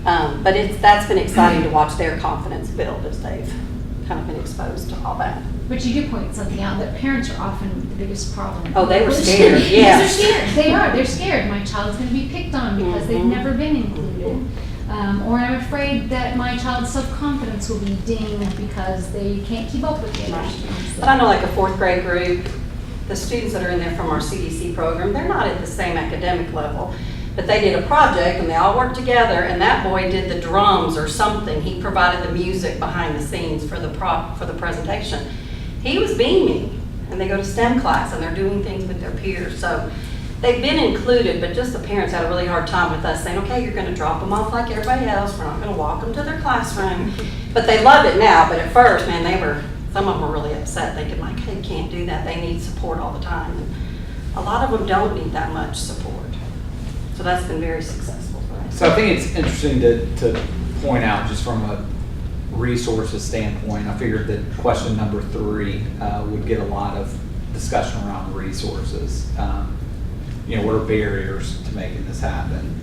But that's been exciting to watch their confidence build as they've kind of been exposed to all that. But you do point something out, that parents are often the biggest problem. Oh, they were scared, yeah. They're scared, they are, they're scared. My child's gonna be picked on because they've never been included. Or I'm afraid that my child's self-confidence will be dinged because they can't keep up with the other students. But I know like a fourth grade group, the students that are in there from our CDC program, they're not at the same academic level. But they did a project and they all worked together and that boy did the drums or something. He provided the music behind the scenes for the presentation. He was beaming, and they go to STEM class and they're doing things with their peers. So they've been included, but just the parents had a really hard time with us saying, okay, you're gonna drop them off like everybody else. We're not gonna walk them to their classroom. But they love it now, but at first, man, some of them were really upset, thinking like, hey, can't do that. They need support all the time. And a lot of them don't need that much support. So that's been very successful for us. So I think it's interesting to point out, just from a resources standpoint, I figured that question number 3 would get a lot of discussion around resources. What are barriers to making this happen?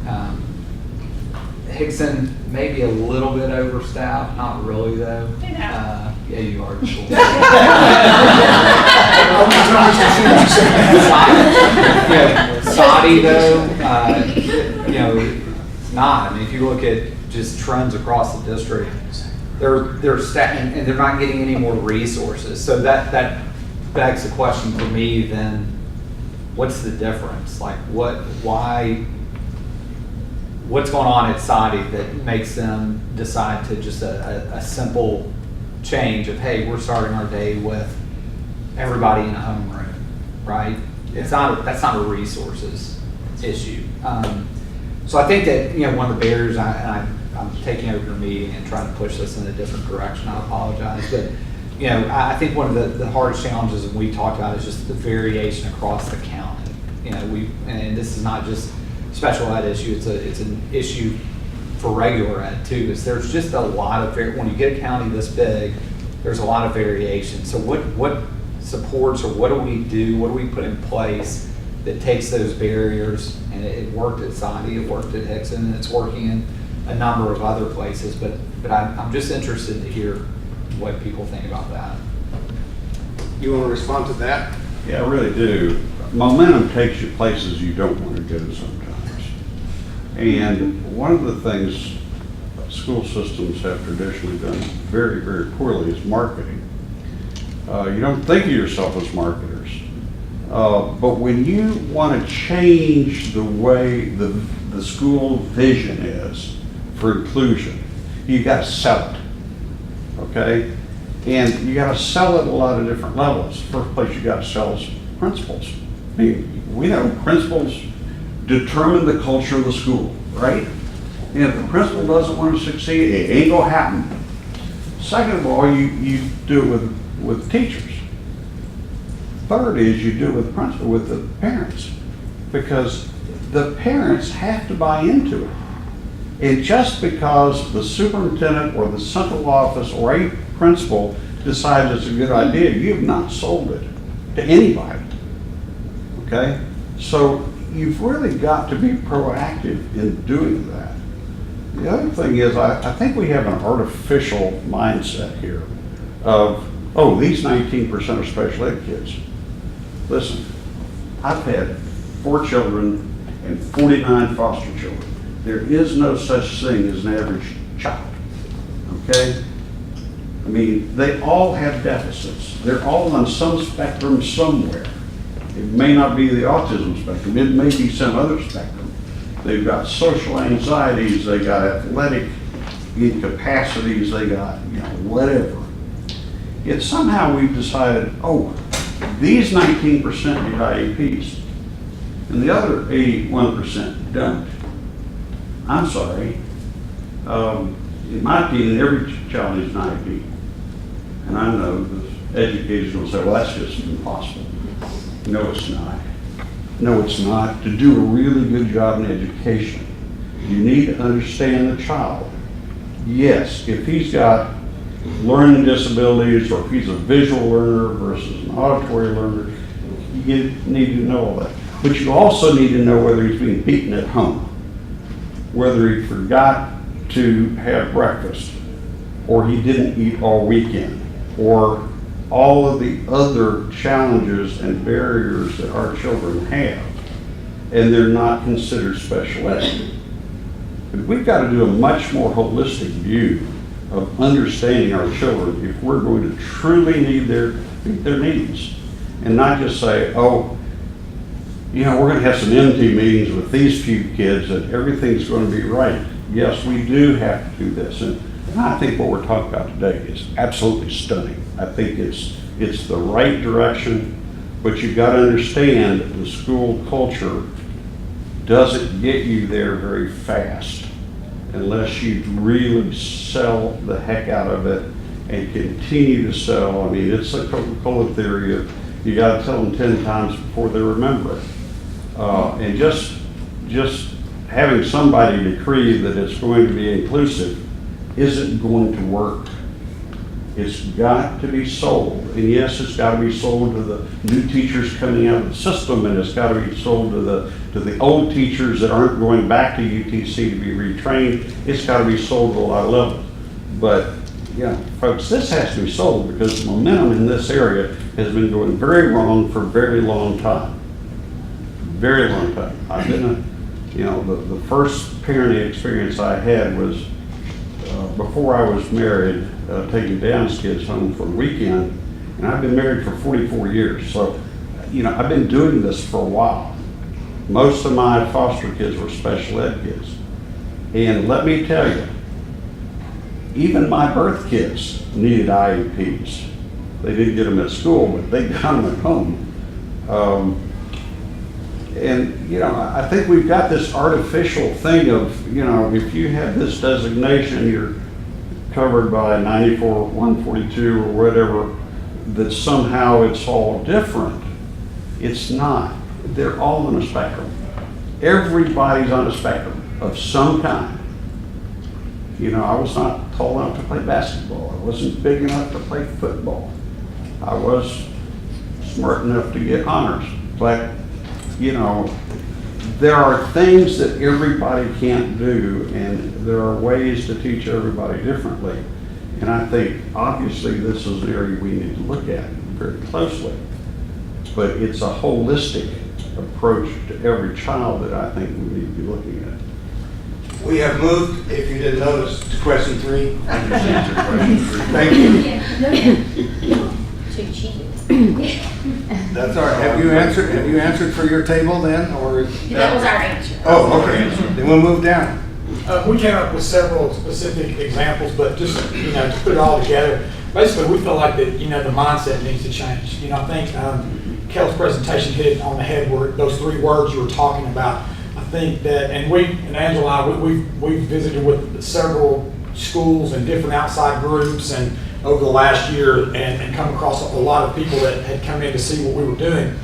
Hickson may be a little bit overstaffed, not really though. Yeah, you are. Saudi though, it's not. I mean, if you look at just trends across the district, they're stacking and they're not getting any more resources. So that begs the question for me then, what's the difference? Like what's going on at Saudi that makes them decide to just a simple change of, hey, we're starting our day with everybody in a homeroom, right? That's not a resources issue. So I think that, one of the barriers, I'm taking over your meeting and trying to push this in a different direction. I apologize, but I think one of the hardest challenges that we talked about is just the variation across the county. And this is not just special ed issue; it's an issue for regular ed too. Is there's just a lot of when you get a county this big, there's a lot of variation. So what supports or what do we do? What do we put in place that takes those barriers? And it worked at Saudi, it worked at Hickson, and it's working in a number of other places, but I'm just interested to hear what people think about that. You want to respond to that? Yeah, I really do. Momentum takes you places you don't want to go sometimes. And one of the things school systems have traditionally done very, very poorly is marketing. You don't think of yourself as marketers. But when you want to change the way the school vision is for inclusion, you got to sell it, okay? And you got to sell it at a lot of different levels. First place you got to sell is principals. I mean, we know principals determine the culture of the school, right? And if the principal doesn't want to succeed, it ain't gonna happen. Second of all, you do it with teachers. Third is you do it with the principal, with the parents, because the parents have to buy into it. And just because the superintendent or the central office or a principal decides it's a good idea, you have not sold it to anybody. Okay? So you've really got to be proactive in doing that. The other thing is, I think we have an artificial mindset here of, oh, these 19% are special ed kids. Listen, I've had 4 children and 49 foster children. There is no such thing as an average child, okay? I mean, they all have deficits. They're all on some spectrum somewhere. It may not be the autism spectrum, it may be some other spectrum. They've got social anxieties, they got athletic incapacities, they got, whatever. Yet somehow we've decided, oh, these 19% need IEPs, and the other 81% don't. I'm sorry. In my opinion, every child needs an IEP. And I know the educators will say, well, that's just impossible. No, it's not. No, it's not. To do a really good job in education, you need to understand the child. Yes, if he's got learning disabilities or if he's a visual learner versus an auditory learner, you need to know all that. But you also need to know whether he's being beaten at home, whether he forgot to have breakfast, or he didn't eat all weekend, or all of the other challenges and barriers that our children have, and they're not considered special ed. But we've got to do a much more holistic view of understanding our children if we're going to truly meet their needs, and not just say, oh, we're going to have some MT meetings with these few kids and everything's going to be right. Yes, we do have to do this. And I think what we're talking about today is absolutely stunning. I think it's the right direction, but you've got to understand the school culture doesn't get you there very fast unless you really sell the heck out of it and continue to sell. I mean, it's the Coca-Cola theory of you got to tell them 10 times before they remember it. And just having somebody decree that it's going to be inclusive isn't going to work. It's got to be sold. And yes, it's got to be sold to the new teachers coming out of the system, and it's got to be sold to the old teachers that aren't going back to UTC to be retrained. It's got to be sold to a lot of levels. But, folks, this has to be sold because the momentum in this area has been going very wrong for a very long time. Very long time. I've been the first parenting experience I had was before I was married, taking Dan's kids home for a weekend, and I've been married for 44 years. So, I've been doing this for a while. Most of my foster kids were special ed kids. And let me tell you, even my birth kids needed IEPs. They didn't get them at school, but they got them at home. And, I think we've got this artificial thing of, if you have this designation, you're covered by 94, 142 or whatever, that somehow it's all different. It's not. They're all on a spectrum. Everybody's on a spectrum of some kind. I was not tall enough to play basketball. I wasn't big enough to play football. I was smart enough to get honors. But, there are things that everybody can't do, and there are ways to teach everybody differently. And I think, obviously, this is an area we need to look at very closely. But it's a holistic approach to every child that I think we need to be looking at. We have moved, if you didn't notice, to question 3. I just answered question 3. Thank you. Too cheap. That's all right. Have you answered for your table then, or? That was our answer. Oh, okay. Then we'll move down. We came up with several specific examples, but just, to put it all together, basically, we feel like that, the mindset needs to change. I think Kel's presentation hit it on the head where those 3 words you were talking about. I think that, and Angela and I, we've visited with several schools and different outside groups and over the last year and come across a lot of people that had come in to see what we were doing.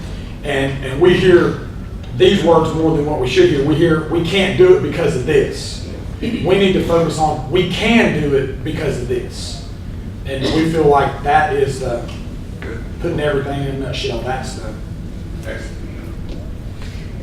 And we hear these words more than what we should hear. We hear, we can't do it because of this. We need to focus on, we can do it because of this. And we feel like that is putting everything in a nutshell. That's the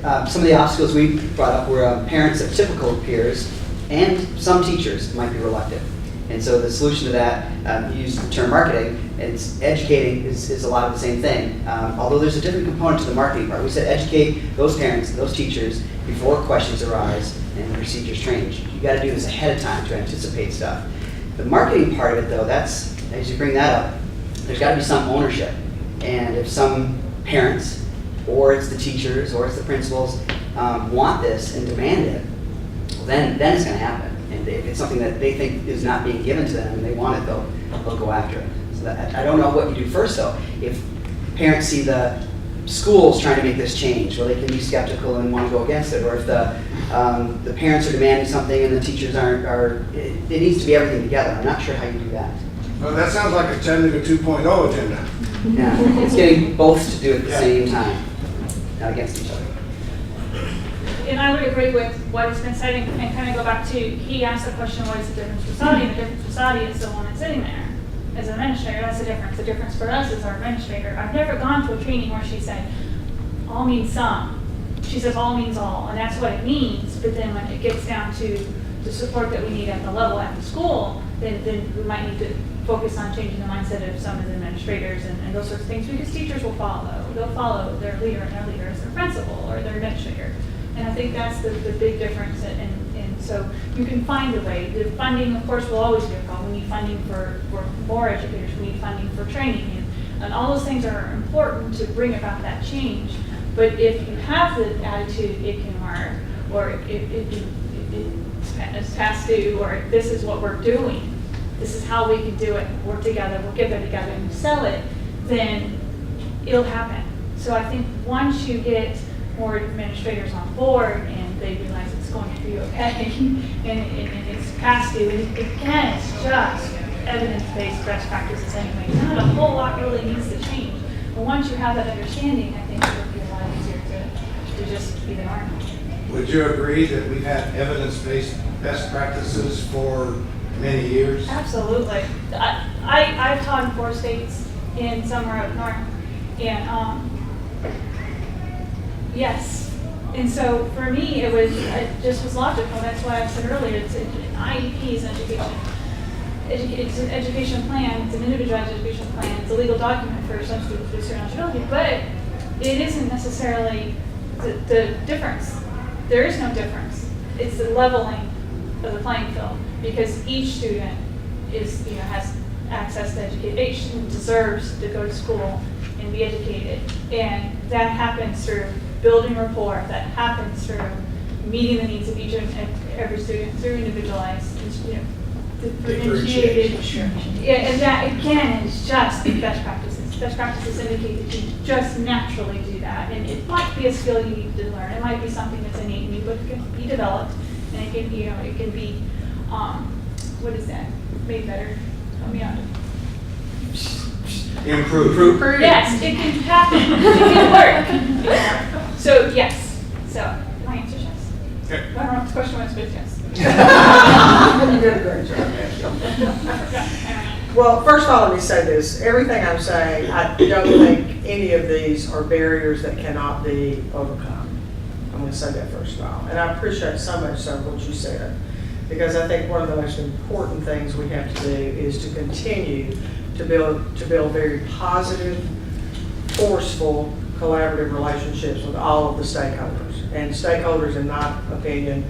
Some of the obstacles we brought up were parents of typical peers and some teachers might be reluctant. And so the solution to that, you use the term marketing, it's educating is a lot of the same thing. Although there's a different component to the marketing part. We said educate those parents, those teachers, before questions arise and the procedures change. You got to do this ahead of time to anticipate stuff. The marketing part of it though, that's, as you bring that up, there's got to be some ownership. And if some parents, or it's the teachers, or it's the principals, want this and demand it, well, then it's going to happen. And if it's something that they think is not being given to them and they want it, they'll go after it. So I don't know what you do first though. If parents see the schools trying to make this change, well, they can be skeptical and want to go against it. Or if the parents are demanding something and the teachers it needs to be everything together. I'm not sure how you do that. Well, that sounds like a Chattanooga 2.0 agenda. Yeah, it's getting both to do it at the same time, not against each other. And I would agree with what has been said and kind of go back to, he asked the question, what is the difference for Saudi? And the difference for Saudi is the one that's sitting there as an administrator. That's the difference. The difference for us is our administrator. I've never gone to a training where she said, all means some. She says all means all, and that's what it means. But then when it gets down to the support that we need at the level at the school, then we might need to focus on changing the mindset of some of the administrators and those sorts of things, because teachers will follow. They'll follow their leader, and their leader is their principal or their administrator. And I think that's the big difference. And so you can find a way. The funding, of course, will always be a problem. We need funding for more educators. We need funding for training. And all those things are important to bring about that change. But if you have the attitude, it can work, or it's past due, or this is what we're doing, this is how we can do it, work together, we'll get there together and sell it, then it'll happen. So I think once you get more administrators on board and they realize it's going to be okay and it's past due, and again, it's just evidence-based best practices anyway. Not a whole lot really needs to change. But once you have that understanding, I think it'll be a lot easier to just be the norm. Would you agree that we've had evidence-based best practices for many years? Absolutely. I've taught in 4 states and somewhere up north. And yes. And so for me, it just was logical. That's why I said earlier, it's an IEP is an education. It's an education plan. It's an individualized education plan. It's a legal document for some students with a certain eligibility, but it isn't necessarily the difference. There is no difference. It's the leveling of the playing field, because each student has access to education. Each student deserves to go to school and be educated, and that happens through building rapport. That happens through meeting the needs of each and every student through individualized, differentiated. Yeah, and that again is just best practices. Best practices indicate that you just naturally do that, and it might be a skill you need to learn. It might be something that's innate in you, but it can be developed, and it can, it can be, what is that? Made better. Help me out. Improve. Yes, it can happen. It can work. So yes. So my answer is yes. Okay. I don't know what the question was, but yes. You did a great job. Well, first of all, let me say this. Everything I'm saying, I don't think any of these are barriers that cannot be overcome. I'm going to say that first of all. And I appreciate so much so what you said, because I think one of the most important things we have to do is to continue to build very positive, forceful, collaborative relationships with all of the stakeholders. And stakeholders, in my opinion,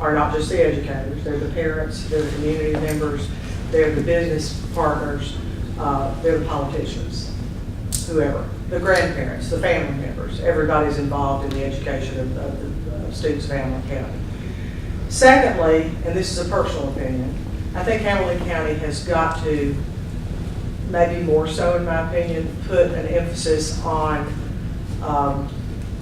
are not just the educators. They're the parents, they're the community members, they're the business partners, they're the politicians, whoever, the grandparents, the family members. Everybody's involved in the education of the students of Hamilton County. Secondly, and this is a personal opinion, I think Hamilton County has got to, maybe more so in my opinion, put an emphasis on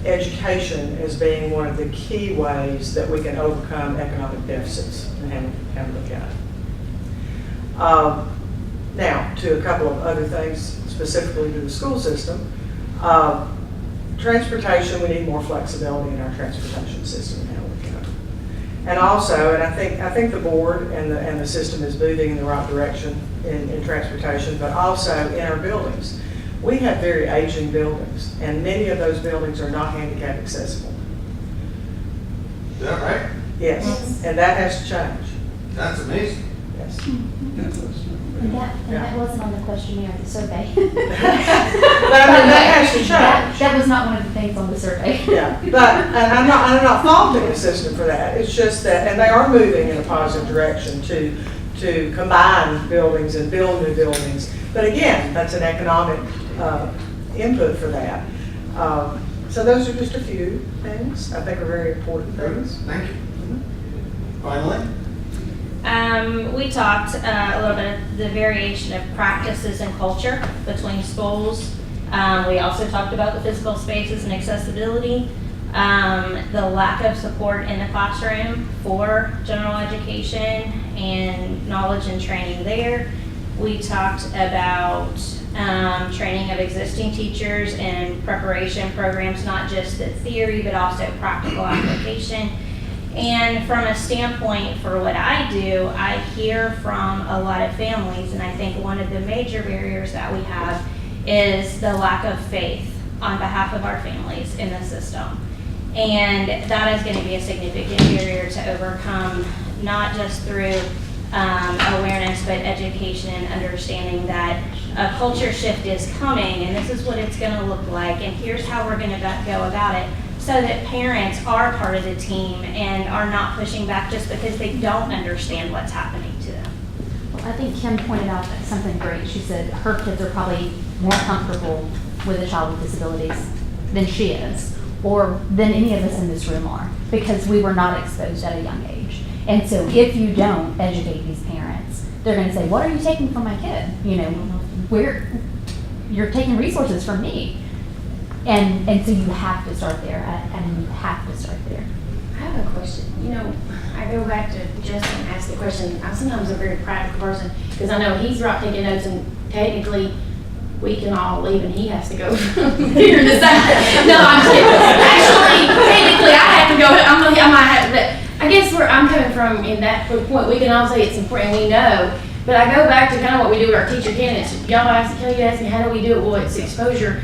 education as being one of the key ways that we can overcome economic deficits in Hamilton County. Now, to a couple of other things specifically to the school system. Transportation, we need more flexibility in our transportation system in Hamilton County. And also, and I think the board and the system is moving in the right direction in transportation, but also in our buildings. We have very aging buildings, and many of those buildings are not handicap accessible. Is that right? Yes, and that has to change. That's amazing. Yes. And that wasn't on the questionnaire, the survey. But I mean, that has to change. That was not one of the things on the survey. Yeah, and I'm not faulting the system for that. It's just that, and they are moving in a positive direction to combine buildings and build new buildings. But again, that's an economic input for that. So those are just a few things I think are very important things. Thank you. Finally? We talked a little bit of the variation of practices and culture between schools. We also talked about the physical spaces and accessibility, the lack of support in the classroom for general education and knowledge and training there. We talked about training of existing teachers and preparation programs, not just the theory, but also practical application. And from a standpoint for what I do, I hear from a lot of families, and I think one of the major barriers that we have is the lack of faith on behalf of our families in the system. And that is going to be a significant barrier to overcome, not just through awareness, but education and understanding that a culture shift is coming, and this is what it's going to look like, and here's how we're going to go about it, so that parents are part of the team and are not pushing back just because they don't understand what's happening to them. Well, I think Kim pointed out something great. She said her kids are probably more comfortable with a child with disabilities than she is, or than any of us in this room are, because we were not exposed at a young age. And so if you don't educate these parents, they're going to say, what are you taking from my kid? You know, you're taking resources from me. And so you have to start there, and you have to start there. I have a question. You know, I go back to Justin and ask the question. I'm sometimes a very practical person, because I know he's taking notes, and technically we can all leave and he has to go figure this out. No, I'm kidding. Actually, technically I have to go. I might have to, but I guess where I'm coming from in that point, we can all say it's important, we know, but I go back to kind of what we do with our teacher candidates. Y'all ask me, how do we do it? Well, it's exposure.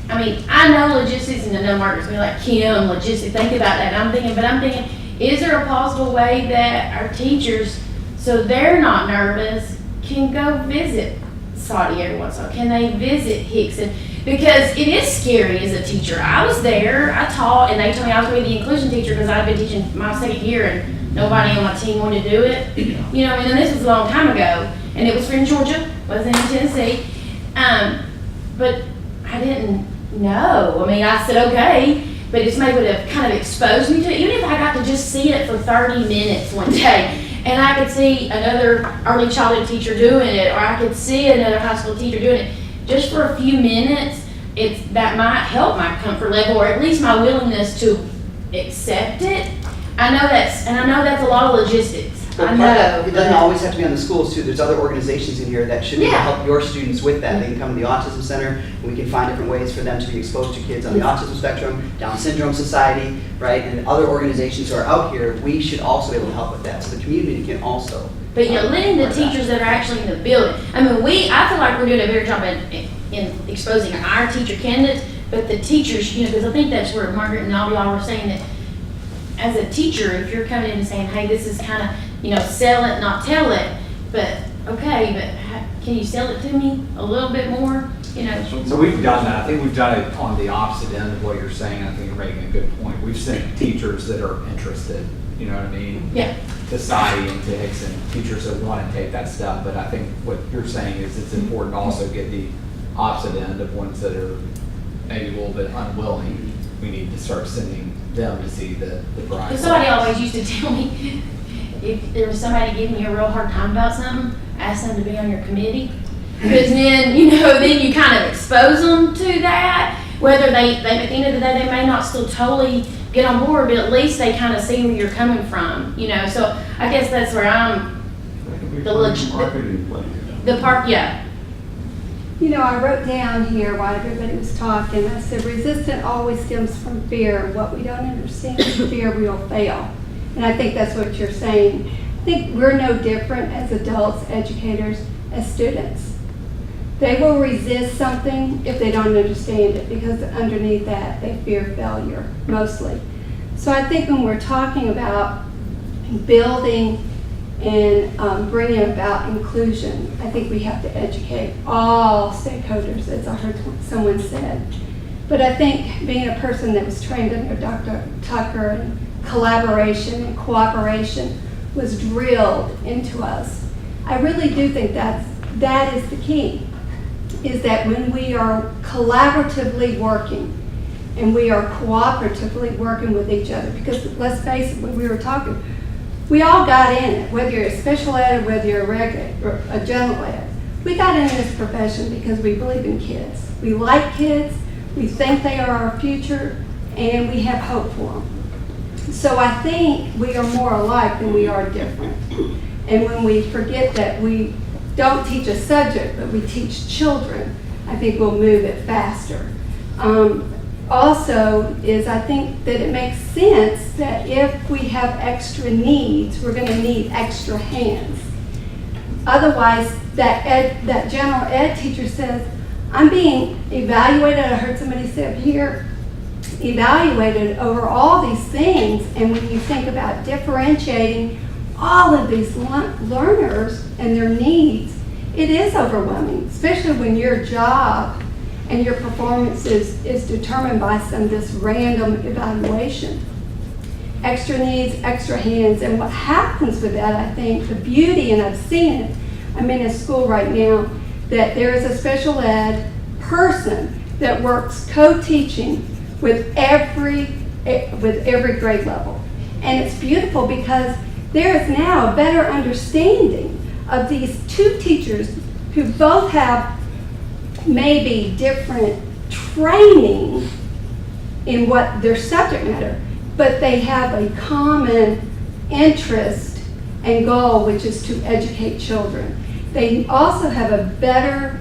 I mean, I know logistics and I know marketers, we like Kim, logistics, think about that. I'm thinking, is there a possible way that our teachers, so they're not nervous, can go visit Saudi every once in a while? Can they visit Hickson? Because it is scary as a teacher. I was there, I taught, and they told me I was going to be the inclusion teacher because I've been teaching my second year and nobody on my team wanted to do it. You know, and this was a long time ago, and it was in Georgia, wasn't in Tennessee. But I didn't know. I mean, I said, okay, but it's maybe would have kind of exposed me to it, even if I got to just see it for 30 minutes one day. And I could see another early childhood teacher doing it, or I could see another high school teacher doing it. Just for a few minutes, that might help my comfort level, or at least my willingness to accept it. I know that's a lot of logistics. But I part of that, know. it doesn't always have to be on the schools too. There's other organizations in here that should be able to help your students with that. They can come to the Autism Center, and we can find different ways for them to be exposed to kids on the autism spectrum, Down Syndrome Society, right? And other organizations who are out here, we should also be able to help with that. So the community can also. But you're letting the teachers that are actually in the building. I mean, I feel like we're doing a better job in exposing our teacher candidates, but the teachers, you know, because I think that's where Margaret and all y'all were saying that as a teacher, if you're coming in and saying, hey, this is kind of, sell it, not tell it, but, okay, but can you sell it to me a little bit more, So we've done that. I think we've done it on the opposite end of what you're saying. I think you're making a good point. We've sent teachers that are interested, you know what I mean? Yeah. To Sadie and to Hickson, teachers that want to take that stuff. But I think what you're saying is it's important to also get the opposite end of ones that are maybe a little bit unwilling. We need to start sending them to see the bride. Because somebody always used to tell me, if there was somebody giving you a real hard time about something, ask them to be on your committee. Because then, then you kind of expose them to that. Whether they at the end of the day, they may not still totally get on board, but at least they kind of see where you're coming from, So I guess that's where I'm, the part, yeah. I wrote down here while everybody was talking, I said, resistance always stems from fear. What we don't understand is fear we will fail. And I think that's what you're saying. I think we're no different as adults, educators, as students. They will resist something if they don't understand it, because underneath that, they fear failure, mostly. So I think when we're talking about building and bringing about inclusion, I think we have to educate all stakeholders, as I heard someone said. But I think being a person that was trained under Dr. Tucker, and collaboration and cooperation was drilled into us. I really do think that is the key, is that when we are collaboratively working and we are cooperatively working with each other, because let's face it, when we were talking, we all got in it, whether you're a special ed or whether you're a general ed. We got into this profession because we believe in kids. We like kids, we think they are our future, and we have hope for them. So I think we are more alike than we are different. And when we forget that we don't teach a subject, but we teach children, I think we'll move it faster. Also is I think that it makes sense that if we have extra needs, we're going to need extra hands. Otherwise, that general ed teacher says, I'm being evaluated, I heard somebody say here, evaluated over all these things, and when you think about differentiating all of these learners and their needs, it is overwhelming, especially when your job and your performance is determined by this random evaluation. Extra needs, extra hands, and what happens with that, I think, the beauty, and I've seen it, I'm in a school right now, that there is a special ed person that works co-teaching with every grade level. And it's beautiful because there is now a better understanding of these two teachers who both have maybe different training in what their subject matter, but they have a common interest and goal, which is to educate children. They also have a better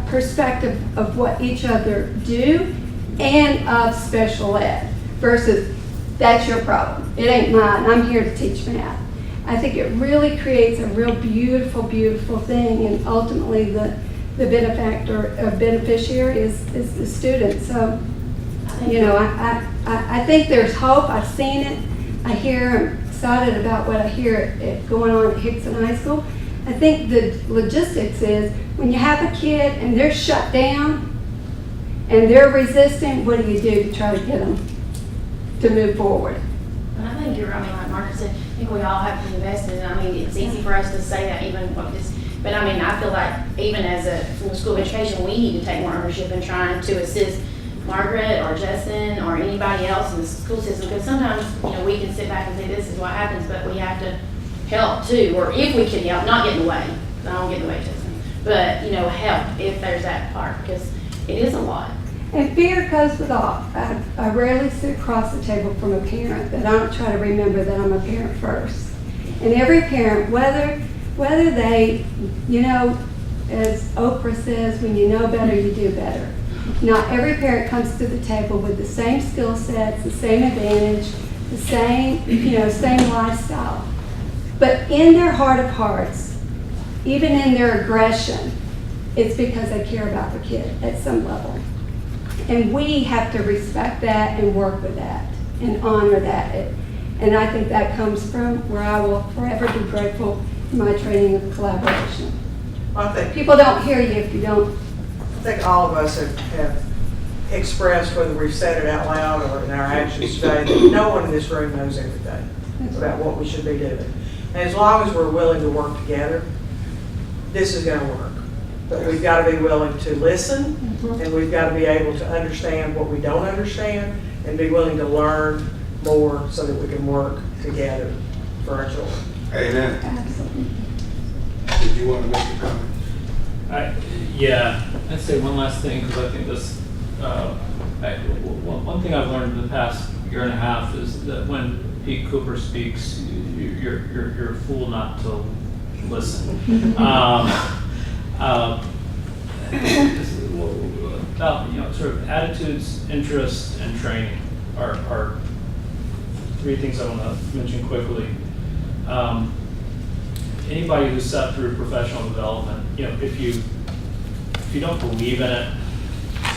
perspective of what each other do and of special ed versus that's your problem. It ain't mine. I'm here to teach math. I think it really creates a real beautiful, beautiful thing, and ultimately the benefactor or beneficiary is the student. So, I think there's hope. I've seen it. I'm excited about what I hear going on at Hickson High School. I think the logistics is when you have a kid and they're shut down and they're resistant, what do you do to try to get them to move forward? And I think like Margaret said, I think we all have to invest in it. I mean, it's easy for us to say that but I mean, I feel like even from the School of Education, we need to take more ownership in trying to assist Margaret or Justin or anybody else in the school system, because sometimes, we can sit back and say, this is what happens, but we have to help too, or if we can help, not get in the way. I don't get in the way, Justin, but, help if there's that part, because it is a lot. And fear goes with all. I rarely sit across the table from a parent that I don't try to remember that I'm a parent first. And every parent, whether they, as Oprah says, when you know better, you do better. Not every parent comes to the table with the same skill sets, the same advantage, the same, same lifestyle. But in their heart of hearts, even in their aggression, it's because they care about the kid at some level. And we have to respect that and work with that and honor that. And I think that comes from where I will forever be grateful for my training of collaboration. I think, People don't hear you if you don't. I think all of us have expressed, whether we've said it out loud or in our actions today, that no one in this room knows everything about what we should be doing. And as long as we're willing to work together, this is going to work. But we've got to be willing to listen, and we've got to be able to understand what we don't understand, and be willing to learn more so that we can work together for our children. Amen. Absolutely. Did you want to make a comment? Yeah, I'd say one last thing, because I think this, one thing I've learned in the past year and a half is that when Pete Cooper speaks, you're a fool not to listen. About, sort of attitudes, interests, and training are three things I want to mention quickly. Anybody who's sat through professional development, if you don't believe in it,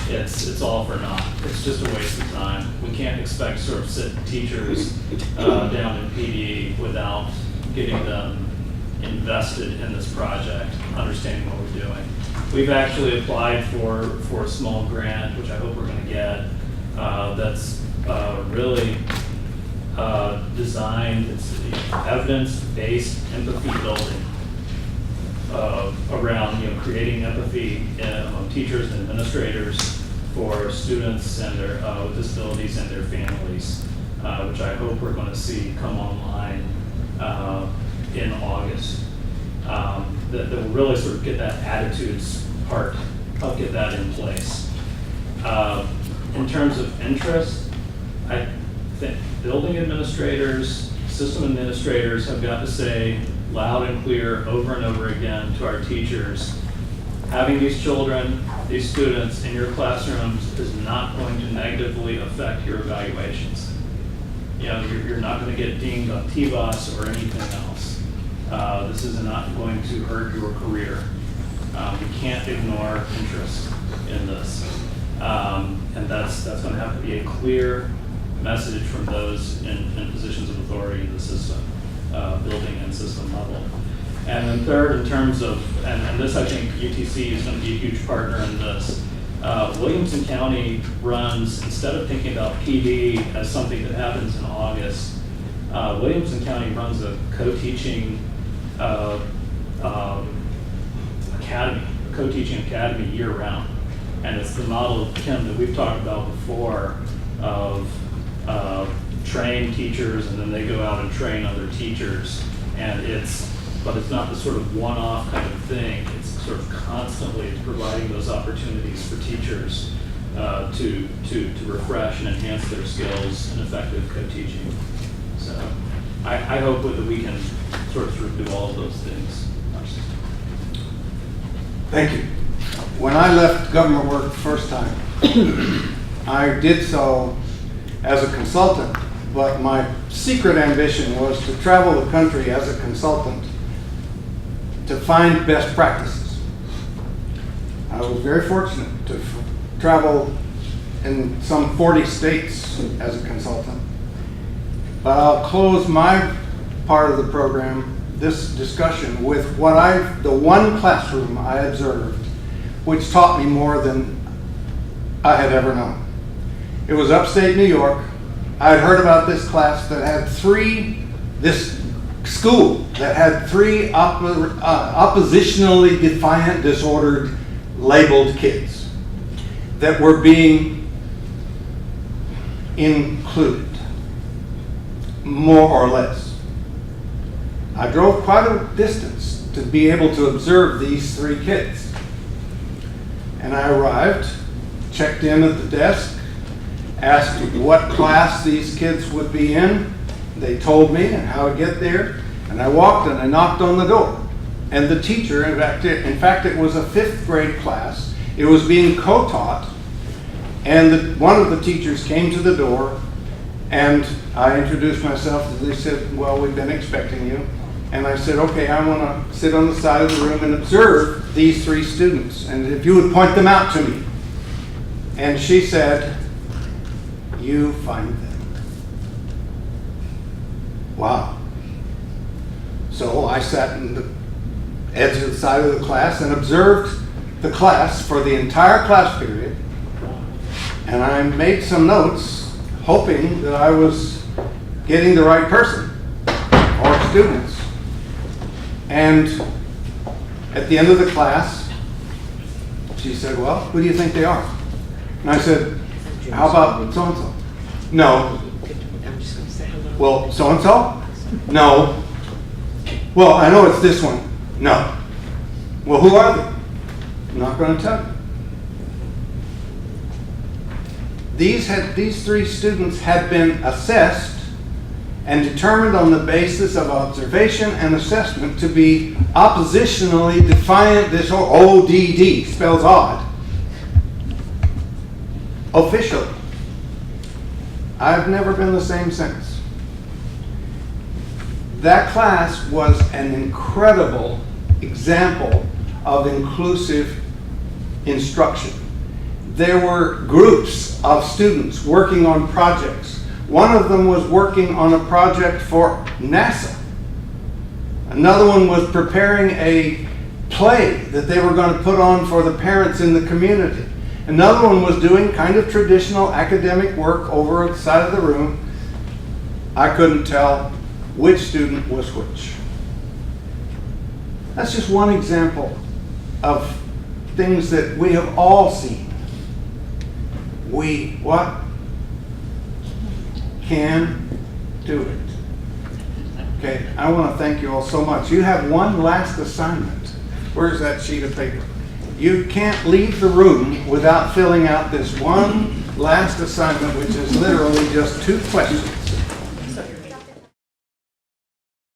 it's all for naught. It's just a waste of time. We can't expect sort of sit teachers down in PD without getting them invested in this project, understanding what we're doing. We've actually applied for a small grant, which I hope we're going to get, that's really designed, it's evidence-based empathy building around creating empathy among teachers and administrators for students and their with disabilities and their families, which I hope we're going to see come online in August. That will really sort of get that attitudes part, help get that in place. In terms of interest, I think building administrators, system administrators have got to say loud and clear over and over again to our teachers, having these children, these students in your classrooms is not going to negatively affect your evaluations. You're not going to get dinged on TBOS or anything else. This is not going to hurt your career. We can't ignore interest in this. And that's going to have to be a clear message from those in positions of authority in the system, building and system level. And then third, in terms of, and this I think UTC is going to be a huge partner in this, Williamson County runs, instead of thinking about PD as something that happens in August, Williamson County runs a co-teaching academy, a co-teaching academy year-round. And it's the model, Kim, that we've talked about before of train teachers and then they go out and train other teachers. But it's not the sort of one-off kind of thing. It's sort of constantly providing those opportunities for teachers to refresh and enhance their skills in effective co-teaching. So I hope that we can sort of do all of those things. Thank you. When I left government work the first time, I did so as a consultant, but my secret ambition was to travel the country as a consultant to find best practices. I was very fortunate to travel in some 40 states as a consultant. But I'll close my part of the program, this discussion, with the one classroom I observed, which taught me more than I had ever known. It was upstate New York. I had heard about this class that had this school that had three oppositionally defiant, disordered, labeled kids that were being included, more or less. I drove quite a distance to be able to observe these three kids. And I arrived, checked in at the desk, asked what class these kids would be in. They told me and how to get there. And I walked and I knocked on the door. And the teacher, in fact, it was a 5th grade class. It was being co-taught. And one of the teachers came to the door and I introduced myself. And they said, well, we've been expecting you. And I said, okay, I want to sit on the side of the room and observe these 3 students. And if you would point them out to me. And she said, you find them. Wow. So I sat in the edge of the side of the class and observed the class for the entire class period. And I made some notes, hoping that I was getting the right person or students. And at the end of the class, she said, well, who do you think they are? And I said, how about so-and-so? No. Well, so-and-so? No. Well, I know it's this one. No. Well, who are they? I'm not going to tell you. These three students had been assessed and determined on the basis of observation and assessment to be oppositionally defiant. This whole ODD spells odd. Officially. I've never been the same since. That class was an incredible example of inclusive instruction. There were groups of students working on projects. One of them was working on a project for NASA. Another one was preparing a play that they were going to put on for the parents in the community. Another one was doing kind of traditional academic work over at the side of the room. I couldn't tell which student was which. That's just one example of things that we have all seen. We, what? Can do it. Okay, I want to thank you all so much. You have one last assignment. Where's that sheet of paper? You can't leave the room without filling out this one last assignment, which is literally just 2 questions.